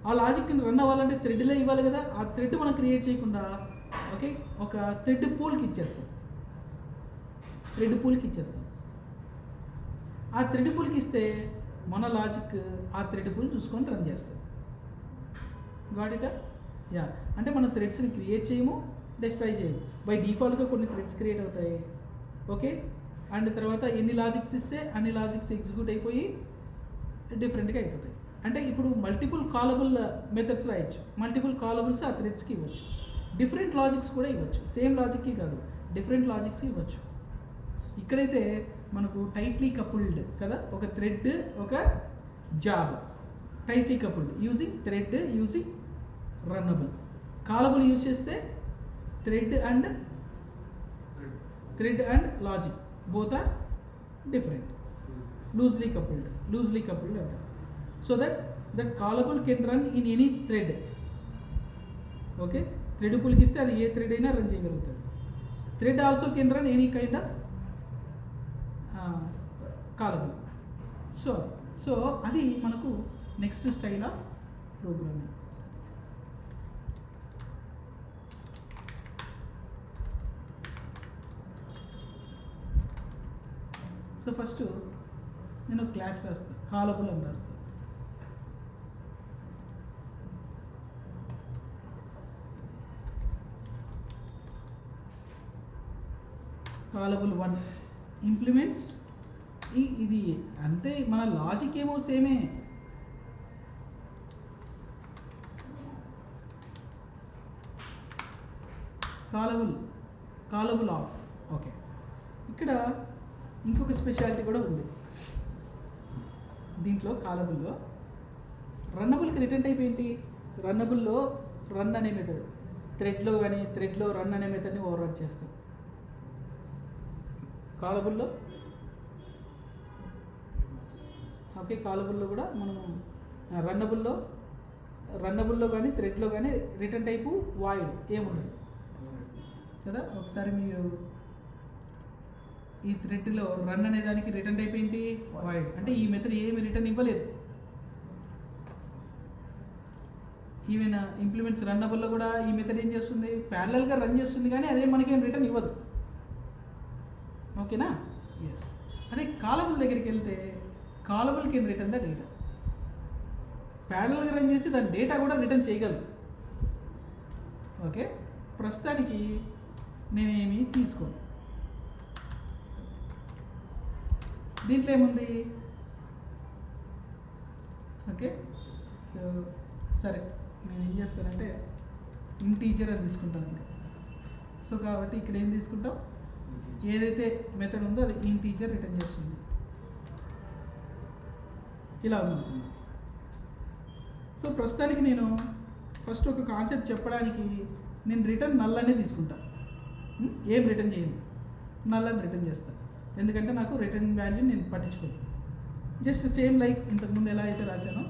ఆ లాజిక్ని రన్ అవ్వాలంటే థ్రెడ్లో ఇవ్వాలి కదా, ఆ థ్రెడ్ మనం క్రియేట్ చేయకుండా ఓకే ఒక థ్రెడ్ పూల్కి ఇచ్చేస్తాం. ఆ థ్రెడ్ పూల్కి ఇస్తే మన లాజిక్ ఆ థ్రెడ్ పూల్ చూసుకొని రన్ చేస్తాం. Got it? యా. అంటే మనం థ్రెడ్స్ని క్రియేట్ చేయము, డిస్ట్రాయ్ చేయము. బై డిఫాల్ట్గా కొన్ని థ్రెడ్స్ క్రియేట్ అవుతాయి. ఓకే. అండ్ తర్వాత ఎన్ని లాజిక్స్ ఇస్తే అన్ని లాజిక్స్ ఎగ్జిక్యూట్ అయిపోయి డిఫరెంట్గా అయిపోతాయి. అంటే ఇప్పుడు మల్టిపుల్ కాలబుల్ మెథడ్స్ రాయొచ్చు, మల్టిపుల్ కాలబుల్స్ ఆ థ్రెడ్స్కి ఇవ్వచ్చు, డిఫరెంట్ లాజిక్స్ కూడా ఇవ్వచ్చు, సేమ్ లాజిక్కి కాదు డిఫరెంట్ లాజిక్స్కి ఇవ్వచ్చు. ఇక్కడైతే మనకు టైట్లీ కపుల్డ్ కదా, ఒక థ్రెడ్ ఒక job tightly coupled using thread using runnable. Callable use చేస్తే thread and logic both are different. Loosely coupled అంటారు. So that callable can run in any thread. Okay. Thread పుల్కి ఇస్తే అది ఏ థ్రెడ్ అయినా రన్ చేయగలుగుతుంది. Thread also can run any kind of callable. So అది మనకు next style of programming. So first నేను క్లాస్ రాస్తాను, కాలబుల్ అని రాస్తాను. కాలబుల్ 1 ఇంప్లిమెంట్స్ ఇది అంతే, మన లాజిక్ ఏమో సేమే. కాలబుల్ ఆఫ్. ఓకే. ఇక్కడ ఇంకొక స్పెషాలిటీ కూడా ఉంది దీంట్లో. కాలబుల్లో రన్నబుల్కి రిటర్న్ టైప్ ఏంటి, రన్నబుల్లో రన్ అనే మెథడ్, థ్రెడ్లో రన్ అనే మెథడ్ని ఓవర్రైడ్ చేస్తాం. కాలబుల్లో ఓకే, కాలబుల్లో కూడా మనము రన్నబుల్లో కానీ థ్రెడ్లో కానీ రిటర్న్ టైపు వాయిడ్ ఏముండదు కదా. ఒకసారి మీరు ఈ థ్రెడ్లో రన్ అనే దానికి రిటర్న్ టైప్ ఏంటి, వాయిడ్. అంటే ఈ మెథడ్ ఏమి రిటర్న్ ఇవ్వలేదు. ఈవెన్ ఇంప్లిమెంట్స్ రన్నబుల్లో కూడా ఈ మెథడ్ ఏం చేస్తుంది, ప్యారలల్గా రన్ చేస్తుంది, కానీ అదే మనకేం రిటర్న్ ఇవ్వదు. ఓకేనా? ఎస్. అదే కాలబుల్ దగ్గరికి వెళ్తే కాలబుల్ కెన్ రిటర్న్ ద డేటా. ప్యారలల్గా రన్ చేసి దాని డేటా కూడా రిటర్న్ చేయగలదు. ఓకే. ప్రస్తుతానికి నేనేమి తీసుకోను. దీంట్లో ఏముంది, ఓకే. సో సరే, నేను ఏం చేస్తానంటే ఇంటీజర్ అని తీసుకుంటాను ఇంకా. సో కాబట్టి ఇక్కడ ఏం తీసుకుంటాం, ఏదైతే మెథడ్ ఉందో అది ఇంటీజర్ రిటర్న్ చేస్తుంది. ఇలా ఉంది. సో ప్రస్తుతానికి నేను ఫస్ట్ ఒక కాన్సెప్ట్ చెప్పడానికి నేను రిటర్న్ నల్ అనే తీసుకుంటా. ఏం రిటర్న్ చేయను, నల్ అని రిటర్న్ చేస్తాను. ఎందుకంటే నాకు రిటర్న్ వాల్యూ నేను పట్టించుకోను. జస్ట్ సేమ్ లైక్ ఇంతకుముందు ఎలా అయితే రాశానో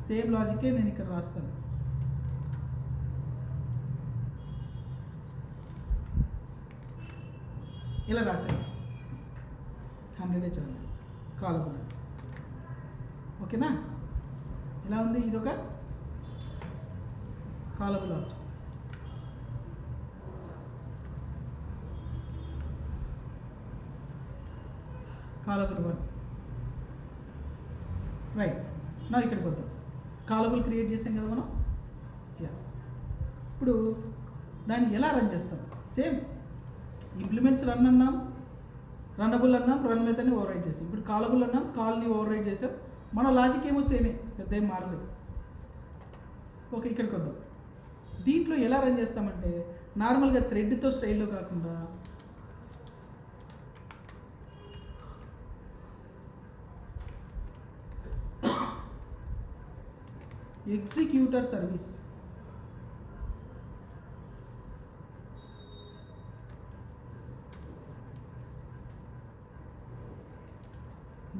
సేమ్ లాజికే నేను ఇక్కడ రాస్తాను. ఇలా రాశాను, 100 చాలు కాలబుల్. ఓకేనా? ఎలా ఉంది, ఇదొక కాలబుల్ ఆబ్జెక్ట్. కాలబుల్ 1 రైట్. నా ఇక్కడికి వద్దాం. కాలబుల్ క్రియేట్ చేసాం కదా మనం. యా. ఇప్పుడు దాన్ని ఎలా రన్ చేస్తాం? సేమ్ ఇంప్లిమెంట్స్ రన్ అన్నాం, రన్నబుల్ అన్నాం, రన్ మెథడ్ని ఓవర్ రైట్ చేసాం. ఇప్పుడు కాలబుల్ అన్నాం, కాల్ని ఓవర్ రైట్ చేసాం. మన లాజిక్ ఏమో సేమే, పెద్ద ఏం మారలేదు. ఓకే, ఇక్కడికి వద్దాం. దీంట్లో ఎలా రన్ చేస్తామంటే నార్మల్గా థ్రెడ్తో స్టైల్లో కాకుండా ఎగ్జిక్యూటర్ సర్వీస్,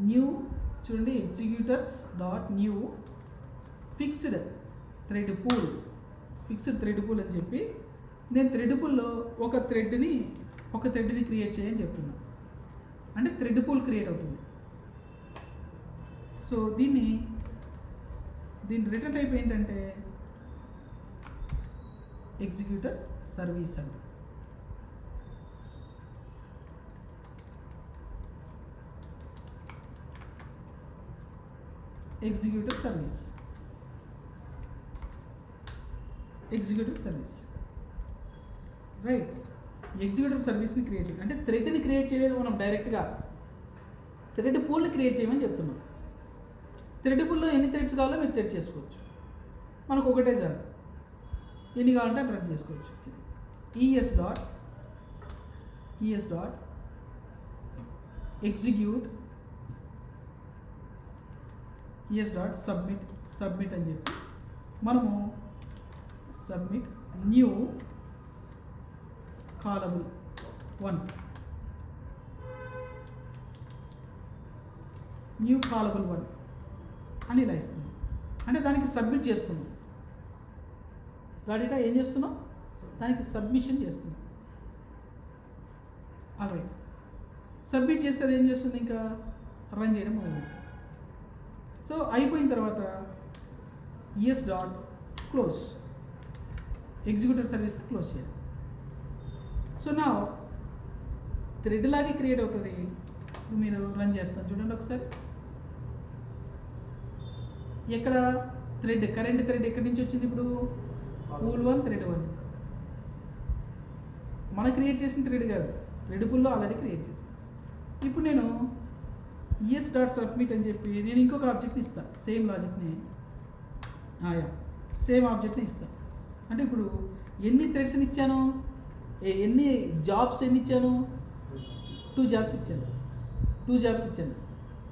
న్యూ చూడండి, executors dot new fixed thread pool, fixed thread pool అని చెప్పి నేను థ్రెడ్ పూల్లో ఒక థ్రెడ్ని క్రియేట్ చేయని చెప్తున్నా. అంటే థ్రెడ్ పూల్ క్రియేట్ అవుతుంది. సో దీని రిటర్న్ టైప్ ఏంటంటే ఎగ్జిక్యూటర్ సర్వీస్ అంట. Executor service right. ఎగ్జిక్యూటర్ సర్వీస్ని క్రియేట్ చేయాలి అంటే థ్రెడ్ని క్రియేట్ చేయలేదు మనం, డైరెక్ట్గా థ్రెడ్ పూల్ని క్రియేట్ చేయమని చెప్తున్నాం. థ్రెడ్ పూల్లో ఎన్ని థ్రెడ్స్ కావాలో మీరు సెట్ చేసుకోవచ్చు. మనకు ఒకటే చాలు, ఎన్ని కావాలంటే అని రన్ చేసుకోవచ్చు. ఈఎస్ డాట్ ఎగ్జిక్యూట్ సబ్మిట్ అని చెప్పి మనము సబ్మిట్ న్యూ కాలబుల్ 1 అని ఇలా ఇస్తున్నాం. అంటే దానికి సబ్మిట్ చేస్తున్నాం. గాడిటా ఏం చేస్తున్నాం? దానికి సబ్మిషన్ చేస్తున్నాం. ఆల్రైట్, సబ్మిట్ చేస్తే అది ఏం చేస్తుంది? ఇంకా రన్ చేయడం మొదలు. సో అయిపోయిన తర్వాత ES dot close, executor service close చేయాలి. సో నా థ్రెడ్ లాగే క్రియేట్ అవుతుంది. మీరు రన్ చేస్తాను చూడండి ఒకసారి. ఎక్కడ కరెంట్ థ్రెడ్ ఎక్కడి నుంచి వచ్చింది? ఇప్పుడు పూల్ 1 థ్రెడ్ 1 మనం క్రియేట్ చేసిన థ్రెడ్ కాదు, థ్రెడ్ పూల్లో ఆల్రెడీ క్రియేట్ చేసాను. ఇప్పుడు నేను ఈఎస్ డాట్ సబ్మిట్ అని చెప్పి నేను ఇంకొక ఆబ్జెక్ట్ని ఇస్తాను. సేమ్ లాజిక్ని సేమ్ ఆబ్జెక్ట్ని ఇస్తాను. అంటే ఇప్పుడు ఎన్ని థ్రెడ్స్ని ఇచ్చాను, ఎన్ని జాబ్స్ ఇచ్చాను? 2 జాబ్స్ ఇచ్చాను.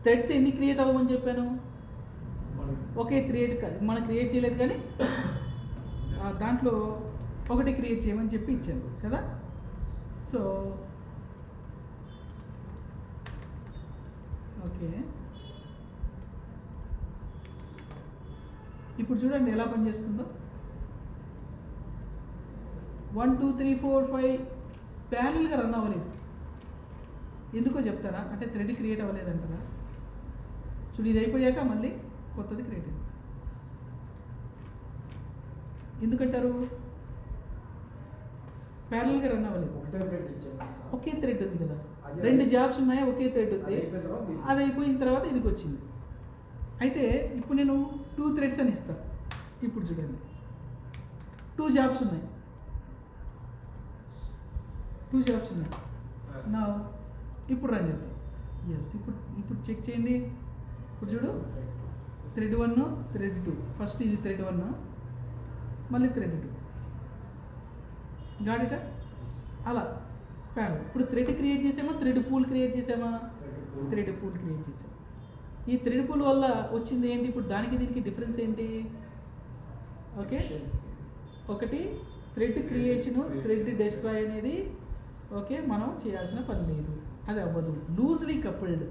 థ్రెడ్స్ ఎన్ని క్రియేట్ అవ్వమని చెప్పాను? ఒకే థ్రెడ్ మనం క్రియేట్ చేయలేదు కానీ దాంట్లో ఒకటి క్రియేట్ చేయమని చెప్పి ఇచ్చాను కదా. సో ఓకే, ఇప్పుడు చూడండి ఎలా పనిచేస్తుందో. 1 2 3 4 5 ప్యారల్గా రన్ అవ్వలేదు. ఎందుకో చెప్తారా? అంటే థ్రెడ్ క్రియేట్ అవ్వలేదు అంటారా? చూడు, ఇది అయిపోయాక మళ్ళీ కొత్తది క్రియేట్ అయింది. ఎందుకంటారు? ప్యారల్గా రన్ అవ్వలేదు. ఒకే థ్రెడ్ ఉంది కదా, 2 జాబ్స్ ఉన్నాయి, ఒకే థ్రెడ్ ఉంది. అది అయిపోయిన తర్వాత ఇదికి వచ్చింది. అయితే ఇప్పుడు నేను 2 థ్రెడ్స్ అని ఇస్తాను. ఇప్పుడు చూడండి, 2 జాబ్స్ ఉన్నాయి. నా ఇప్పుడు రన్ చేద్దాం. ఎస్, ఇప్పుడు చెక్ చేయండి. ఇప్పుడు చూడు, థ్రెడ్ 1 థ్రెడ్ 2, ఫస్ట్ ఇది థ్రెడ్ 1 మళ్ళీ థ్రెడ్ 2. గాడిట అలా ప్యారల్. ఇప్పుడు థ్రెడ్ క్రియేట్ చేసామా, థ్రెడ్ పూల్ క్రియేట్ చేసామా? థ్రెడ్ పూల్ క్రియేట్ చేసాం. ఈ థ్రెడ్ పూల్ వల్ల వచ్చింది ఏంటి? ఇప్పుడు దానికి దీనికి డిఫరెన్స్ ఏంటి? ఓకే, ఒకటి థ్రెడ్ క్రియేషను, థ్రెడ్ డెస్ట్రాయ్ అనేది ఓకే మనం చేయాల్సిన పని లేదు, అది అవ్వదు. Loosely coupled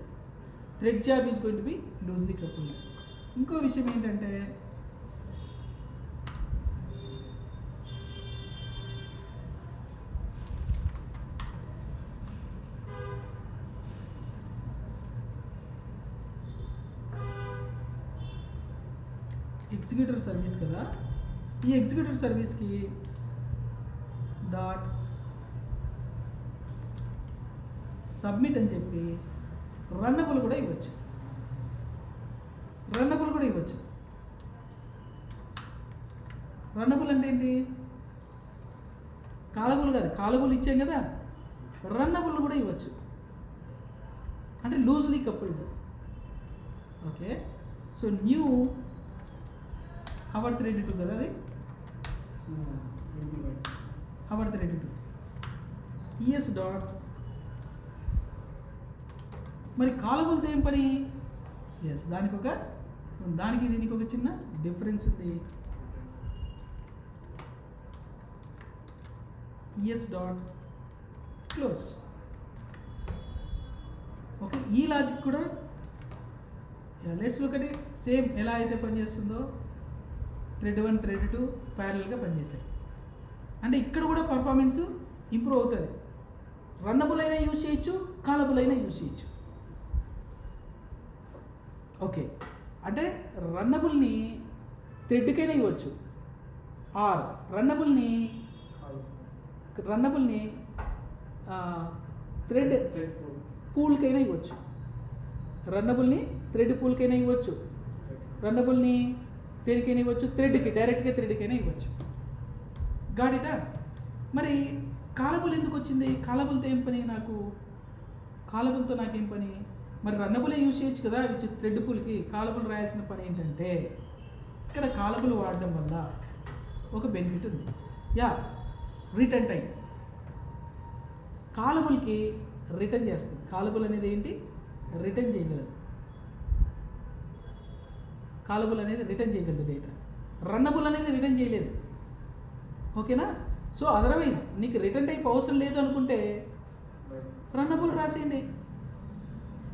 thread job is going to be loosely coupled. ఇంకో విషయం ఏంటంటే ఎగ్జిక్యూటర్ సర్వీస్ కదా, ఈ ఎగ్జిక్యూటర్ సర్వీస్కి డాట్ సబ్మిట్ అని చెప్పి రన్నబుల్ కూడా ఇవ్వచ్చు. రన్నబుల్ అంటే ఏంటి? కాలబుల్ కాదు, కాలబుల్ ఇచ్చాం కదా, రన్నబుల్ కూడా ఇవ్వచ్చు, అంటే loosely coupled. Okay, so new our thread 2 కదా, అది అవర్ థ్రెడ్ 2 ఈఎస్ డాట్. మరి కాలబుల్తో ఏం పని? ఎస్, దానికి దీనికి ఒక చిన్న డిఫరెన్స్ ఉంది. ES dot close. ఓకే, ఈ లాజిక్ కూడా let's look at it. Same ఎలా అయితే పనిచేస్తుందో థ్రెడ్ 1 థ్రెడ్ 2 ప్యారల్గా పనిచేసాయి. అంటే ఇక్కడ కూడా పర్ఫార్మెన్స్ ఇంప్రూవ్ అవుతుంది. రన్నబుల్ అయినా యూజ్ చేయొచ్చు, కాలబుల్ అయినా యూజ్ చేయొచ్చు. ఓకే, అంటే రన్నబుల్ని థ్రెడ్కైనా ఇవ్వచ్చు, ఆర్ రన్నబుల్ని థ్రెడ్ పూల్కైనా ఇవ్వచ్చు. రన్నబుల్ని థ్రెడ్ పూల్కైనా ఇవ్వచ్చు, రన్నబుల్ని దేనికైనా ఇవ్వచ్చు, డైరెక్ట్గా థ్రెడ్కైనా ఇవ్వచ్చు. గాడిటా? మరి కాలబుల్ ఎందుకు వచ్చింది? కాలబుల్తో ఏం పని నాకు? కాలబుల్తో నాకేం పని? మరి రన్నబులే యూజ్ చేయొచ్చు కదా థ్రెడ్ పూల్కి. కాలబుల్ రాయాల్సిన పని ఏంటంటే ఇక్కడ కాలబుల్ వాడడం వల్ల ఒక బెనిఫిట్ ఉంది. Return time. కాలబుల్కి రిటర్న్ చేస్తుంది. కాలబుల్ అనేది ఏంటి? రిటర్న్ చేయగలదు. కాలబుల్ అనేది రిటర్న్ చేయగలదు డేటా. రన్నబుల్ అనేది రిటర్న్ చేయలేదు. ఓకేనా? సో అదర్వైజ్ నీకు రిటర్న్ టైప్ అవసరం లేదు అనుకుంటే రన్నబుల్ రాసేయండి.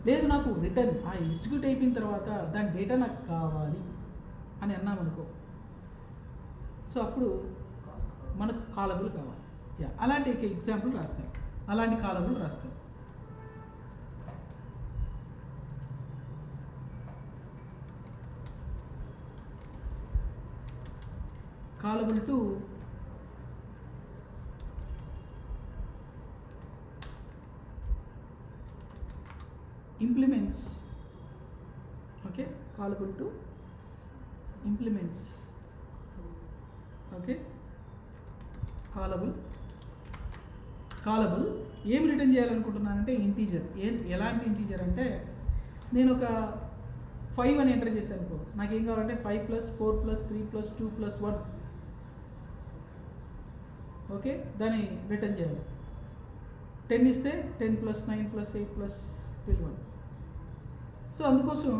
లేదు నాకు రిటర్న్ ఎగ్జిక్యూట్ అయిపోయిన తర్వాత దాని డేటా నాకు కావాలి అని అన్నామనుకో, సో అప్పుడు మనకు కాలబుల్ కావాలి. అలాంటి ఎగ్జాంపుల్ రాస్తాం, అలాంటి కాలబుల్ రాస్తాం. Callable to implements. Okay, callable to implements. Okay, callable ఏం రిటర్న్ చేయాలనుకుంటున్నానంటే ఇంటీజర్. ఎలాంటి ఇంటీజర్ అంటే నేను ఒక 5 అని ఎంటర్ చేశాను అనుకో, నాకేం కావాలంటే 5 + 4 + 3 + 2 + 1. ఓకే, దాన్ని రిటర్న్ చేయాలి. 10 ఇస్తే 10 + 9 + 8 + 12. సో అందుకోసం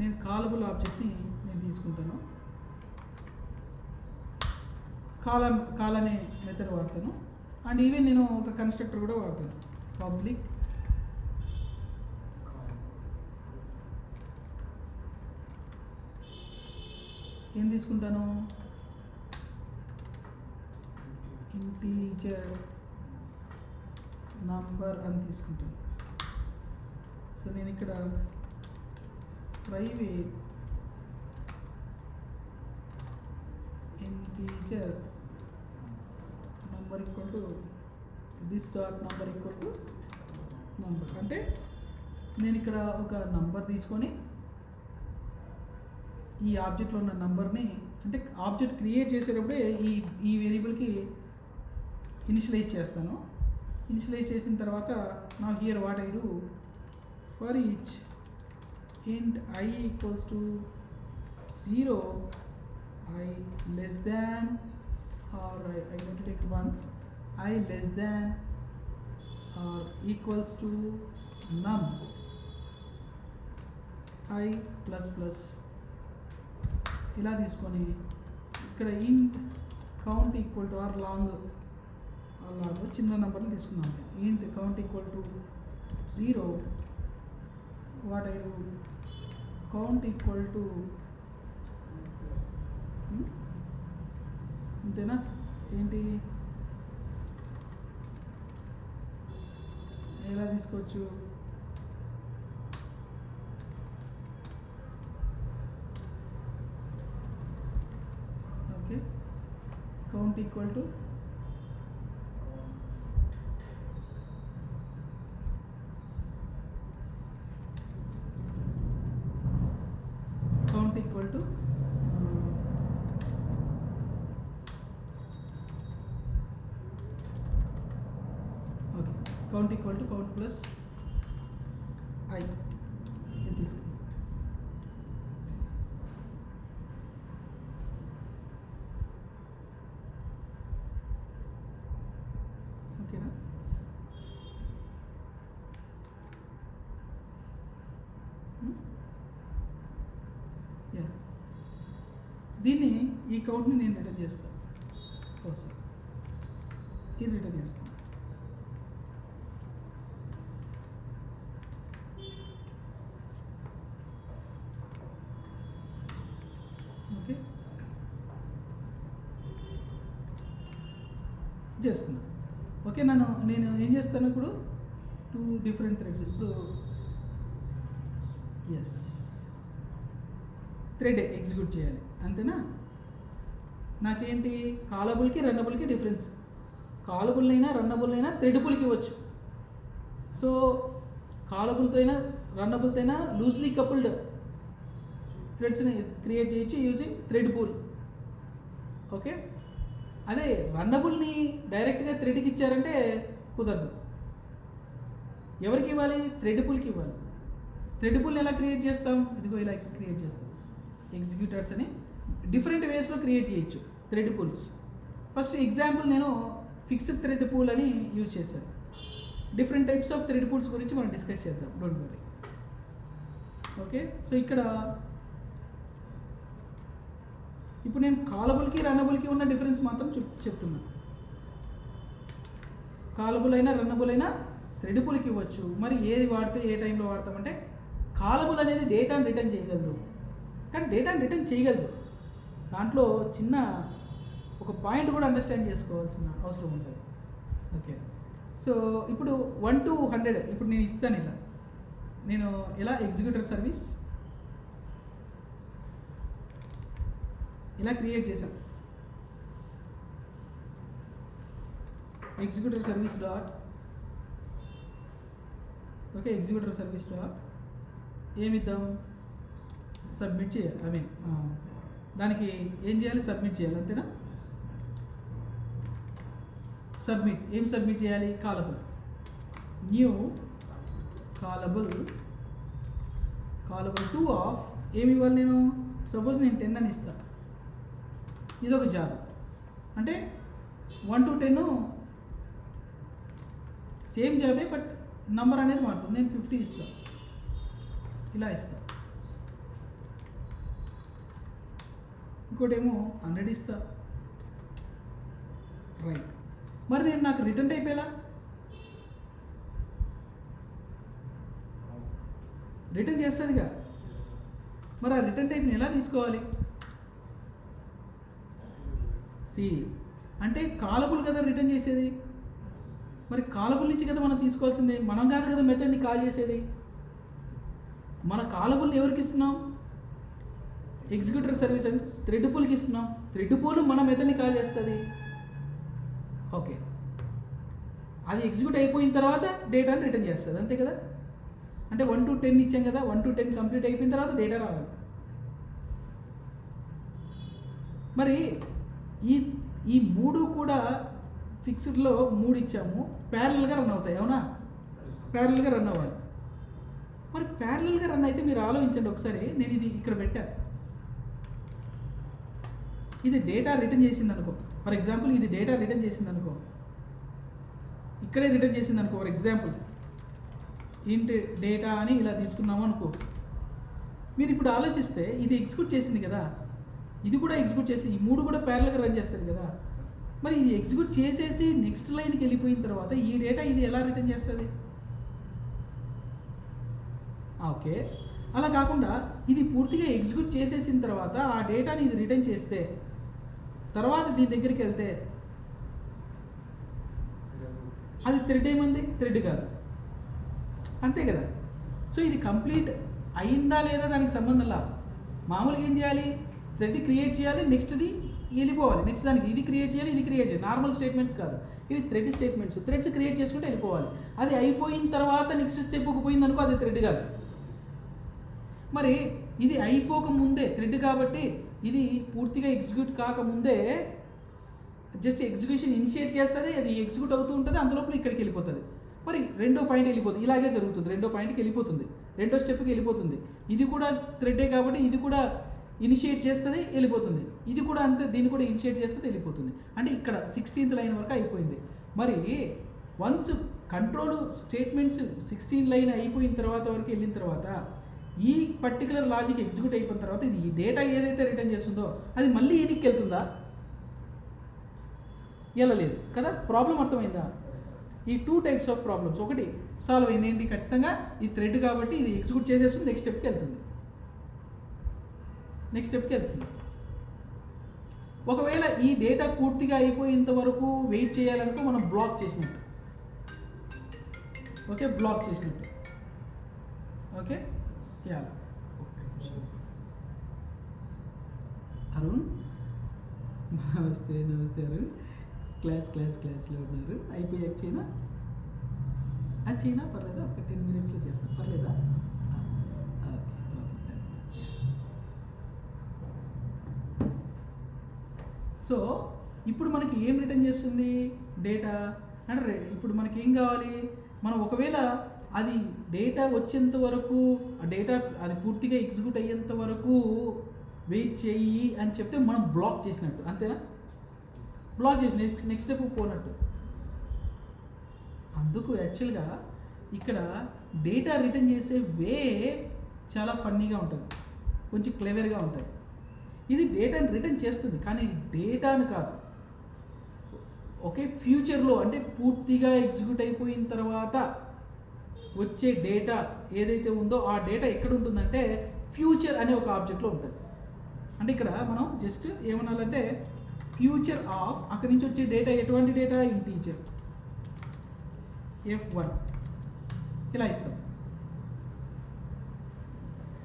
నేను కాలబుల్ ఆబ్జెక్ట్ని నేను తీసుకుంటాను, కాల్ అనే మెథడ్ వాడతాను. అండ్ ఈవెన్ నేను ఒక కన్స్ట్రక్టర్ కూడా వాడతాను, పబ్లిక్ ఏం తీసుకుంటాను, ఇంటీజర్ నంబర్ అని తీసుకుంటాను. సో నేను ఇక్కడ private integer number equal to this dot number equal to number అంటే నేను ఇక్కడ ఒక నంబర్ తీసుకొని ఈ ఆబ్జెక్ట్లో ఉన్న నంబర్ని, అంటే ఆబ్జెక్ట్ క్రియేట్ చేసేటప్పుడే ఈ వేరియబుల్కి ఇనిషియలైజ్ చేస్తాను. ఇనిషియలైజ్ చేసిన తర్వాత నా here what I do, for each int I equals to 0, I less than, or I going to take 1, I less than or equals to num, I plus plus. ఇలా తీసుకొని ఇక్కడ int count equal to or long చిన్న నెంబర్ని తీసుకున్నాం. int count equal to 0, what I do, count equal to అంతేనా? ఏంటి ఎలా తీసుకోవచ్చు? Okay, count equal to equal to count equal to count plus I ఇది తీసుకుందాం. ఓకేనా? యా, దీన్ని ఈ కౌంట్ని నేను రిటర్న్ చేస్తాను. సార్ ఇది రిటర్న్ చేస్తాను. ఓకే, చేస్తున్నా. ఓకే, నేను ఏం చేస్తాను ఇప్పుడు, 2 డిఫరెంట్ థ్రెడ్స్. ఇప్పుడు ఎస్, థ్రెడ్ ఎగ్జిక్యూట్ చేయాలి, అంతేనా? నాకేంటి, కాలబుల్కి రన్నబుల్కి డిఫరెన్స్. కాలబుల్ అయినా రన్నబుల్ అయినా థ్రెడబుల్కి ఇవ్వచ్చు. సో కాలబుల్తో అయినా రన్నబుల్తో అయినా లూజ్లీ కపుల్డ్ థ్రెడ్స్ని క్రియేట్ చేయొచ్చు యూజింగ్ థ్రెడ్ పూల్. ఓకే, అదే రన్నబుల్ని డైరెక్ట్గా థ్రెడ్కి ఇచ్చారంటే కుదరదు. ఎవరికి ఇవ్వాలి? థ్రెడ్ పూల్కి ఇవ్వాలి. థ్రెడ్ పూల్ని ఎలా క్రియేట్ చేస్తాం? ఇదిగో ఇలా క్రియేట్ చేస్తాం. ఎగ్జిక్యూటర్స్ అని డిఫరెంట్ వేస్లో క్రియేట్ చేయొచ్చు థ్రెడ్ పూల్స్. ఫస్ట్ ఎగ్జాంపుల్ నేను ఫిక్స్డ్ థ్రెడ్ పూల్ అని యూజ్ చేశాను. Different types of thread pools గురించి మనం డిస్కస్ చేద్దాం, డోంట్ వరీ. ఓకే, సో ఇక్కడ ఇప్పుడు నేను కాలబుల్కి రన్నబుల్కి ఉన్న డిఫరెన్స్ మాత్రం చెప్తున్నా. కాలబుల్ అయినా రన్నబుల్ అయినా థ్రెడ్ పూల్కి ఇవ్వచ్చు. మరి ఏది వాడితే ఏ టైంలో వాడతామంటే, కాలబుల్ అనేది డేటాను రిటర్న్ చేయగలదు, కానీ డేటాను రిటర్న్ చేయగలదు. దాంట్లో చిన్న ఒక పాయింట్ కూడా అండర్స్టాండ్ చేసుకోవాల్సిన అవసరం ఉంటుంది. ఓకే, సో ఇప్పుడు 1 to 100 ఇప్పుడు నేను ఇస్తాను. నేను ఎలా ఎగ్జిక్యూటర్ సర్వీస్ ఇలా క్రియేట్ చేశాను. Executor service dot, okay, executor service dot ఏమిద్దాం, సబ్మిట్ చేయాలి. దానికి ఏం చేయాలి? సబ్మిట్ చేయాలి, అంతేనా? సబ్మిట్, ఏం సబ్మిట్ చేయాలి? కాలబుల్, న్యూ కాలబుల్ 2 ఆఫ్ ఏమి ఇవ్వాలి నేను? సపోజ్ నేను 10 అని ఇస్తాను. ఇదొక జాబ్ అంటే 1 to 10 సేమ్ జాబే, బట్ నంబర్ అనేది మారుతుంది. నేను 50 ఇస్తాను, ఇలా ఇస్తాను. ఇంకోటేమో 100 ఇస్తా. రైట్, మరి నేను నాకు రిటర్న్ టైప్ ఎలా? రిటర్న్ చేస్తుందిగా, మరి ఆ రిటర్న్ టైప్ని ఎలా తీసుకోవాలి? సి అంటే కాలబుల్ కదా రిటర్న్ చేసేది, మరి కాలబుల్ నుంచి కదా మనం తీసుకోవాల్సిందే. మనం కాదు కదా మెథడ్ని కాల్ చేసేది. మన కాలబుల్ని ఎవరికి ఇస్తున్నాం? ఎగ్జిక్యూటర్ సర్వీస్ అని థ్రెడ్ పూల్కి ఇస్తున్నాం. థ్రెడ్ పూల్ మన మెథడ్ని కాల్ చేస్తుంది. ఓకే, అది ఎగ్జిక్యూట్ అయిపోయిన తర్వాత డేటాని రిటర్న్ చేస్తుంది, అంతే కదా? అంటే 1 to 10 ఇచ్చాం కదా, 1 to 10 కంప్లీట్ అయిపోయిన తర్వాత డేటా రావాలి. మరి ఈ 3 కూడా ఫిక్స్డ్లో 3 ఇచ్చాము, ప్యారలల్గా రన్ అవుతాయి, అవునా? ప్యారలల్గా రన్ అవ్వాలి. మరి ప్యారలల్గా రన్ అయితే మీరు ఆలోచించండి ఒకసారి. నేను ఇది ఇక్కడ పెట్టాను, ఇది డేటా రిటర్న్ చేసింది అనుకో. ఫర్ ఎగ్జాంపుల్ ఇది డేటా రిటర్న్ చేసింది అనుకో, ఇక్కడే రిటర్న్ చేసింది అనుకో. ఫర్ ఎగ్జాంపుల్ ఇంట్ డేటా అని ఇలా తీసుకున్నాము అనుకో. మీరు ఇప్పుడు ఆలోచిస్తే ఇది ఎగ్జిక్యూట్ చేసింది కదా, ఇది కూడా ఎగ్జిక్యూట్ చేసి ఈ 3 కూడా ప్యారలల్గా రన్ చేస్తుంది కదా. మరి ఇది ఎగ్జిక్యూట్ చేసేసి నెక్స్ట్ లైన్కి వెళ్ళిపోయిన తర్వాత ఈ డేటా ఇది ఎలా రిటర్న్ చేస్తుంది? ఓకే, అలా కాకుండా ఇది పూర్తిగా ఎగ్జిక్యూట్ చేసేసిన తర్వాత ఆ డేటాని ఇది రిటర్న్ చేస్తే తర్వాత దీని దగ్గరికి వెళ్తే అది థ్రెడ్ ఏముంది? థ్రెడ్ కాదు, అంతే కదా. సో ఇది కంప్లీట్ అయిందా లేదా దానికి సంబంధంలా. మామూలుగా ఏం చేయాలి? థ్రెడ్ క్రియేట్ చేయాలి, నెక్స్ట్ది వెళ్ళిపోవాలి, నెక్స్ట్ దానికి ఇది క్రియేట్ చేయాలి, ఇది క్రియేట్ చేయాలి. నార్మల్ స్టేట్మెంట్స్ కాదు, ఇవి థ్రెడ్ స్టేట్మెంట్స్. థ్రెడ్స్ క్రియేట్ చేసుకుంటే వెళ్ళిపోవాలి. అది అయిపోయిన తర్వాత నెక్స్ట్ స్టెప్కి పోయింది అనుకో, అది థ్రెడ్ కాదు. మరి ఇది అయిపోకముందే థ్రెడ్ కాబట్టి ఇది పూర్తిగా ఎగ్జిక్యూట్ కాకముందే జస్ట్ ఎగ్జిక్యూషన్ ఇనిషియేట్ చేస్తుంది, అది ఎగ్జిక్యూట్ అవుతూ ఉంటుంది, అందులోపల ఇక్కడికి వెళ్ళిపోతుంది. మరి రెండో పాయింట్ వెళ్ళిపోతుంది, ఇలాగే జరుగుతుంది, రెండో పాయింట్కి వెళ్ళిపోతుంది, రెండో స్టెప్కి వెళ్ళిపోతుంది. ఇది కూడా థ్రెడ్డే కాబట్టి ఇది కూడా ఇనిషియేట్ చేస్తుంది, వెళ్ళిపోతుంది. ఇది కూడా అంతే, దీన్ని కూడా ఇనిషియేట్ చేస్తుంది, వెళ్ళిపోతుంది. అంటే ఇక్కడ 16th లైన్ వరకు అయిపోయింది. మరి వన్స్ కంట్రోల్ స్టేట్మెంట్స్ 16 లైన్ అయిపోయిన తర్వాత వరకు వెళ్ళిన తర్వాత ఈ పర్టికులర్ లాజిక్ ఎగ్జిక్యూట్ అయిపోయిన తర్వాత ఇది ఈ డేటా ఏదైతే రిటర్న్ చేస్తుందో అది మళ్ళీ ఎనికి వెళ్తుందా? వెళ్ళలేదు కదా. ప్రాబ్లం అర్థమైందా? ఈ 2 types ఆఫ్ ప్రాబ్లమ్స్ ఒకటి సాల్వ్ అయింది. ఏంటి? ఖచ్చితంగా ఈ థ్రెడ్ కాబట్టి ఇది ఎగ్జిక్యూట్ చేసేస్తుంది, నెక్స్ట్ స్టెప్కి వెళ్తుంది. ఒకవేళ ఈ డేటా పూర్తిగా అయిపోయేంత వరకు వెయిట్ చేయాలనుకో మనం బ్లాక్ చేసినట్టు. ఓకే, బ్లాక్ చేసినట్టు. ఓకే, అరుణ్ నమస్తే అరుణ్. క్లాస్లో ఉన్నారు. అయిపోయాక చైనా అది చైనా పర్లేదా? ఒక 10 minutesలో చేస్తాం, పర్లేదా? సో ఇప్పుడు మనకి ఏం రిటర్న్ చేస్తుంది డేటా అంటే, ఇప్పుడు మనకి ఏం కావాలి? మనం ఒకవేళ అది డేటా వచ్చేంత వరకు, ఆ డేటా అది పూర్తిగా ఎగ్జిక్యూట్ అయ్యేంత వరకు వెయిట్ చేయి అని చెప్తే మనం బ్లాక్ చేసినట్టు, అంతేనా? బ్లాక్ చేసి నెక్స్ట్ స్టెప్ పోనట్టు. అందుకు యాక్చువల్గా ఇక్కడ డేటా రిటర్న్ చేసే వే చాలా ఫన్నీగా ఉంటుంది, కొంచెం క్లెవర్గా ఉంటుంది. ఇది డేటాని రిటర్న్ చేస్తుంది కానీ డేటాను కాదు. ఓకే, ఫ్యూచర్లో అంటే పూర్తిగా ఎగ్జిక్యూట్ అయిపోయిన తర్వాత వచ్చే డేటా ఏదైతే ఉందో ఆ డేటా ఎక్కడ ఉంటుందంటే ఫ్యూచర్ అనే ఒక ఆబ్జెక్ట్లో ఉంటుంది. అంటే ఇక్కడ మనం జస్ట్ ఏమనాలంటే ఫ్యూచర్ ఆఫ్, అక్కడి నుంచి వచ్చే డేటా ఎటువంటి డేటా? ఇంటీజర్ F1 ఇలా ఇస్తాం.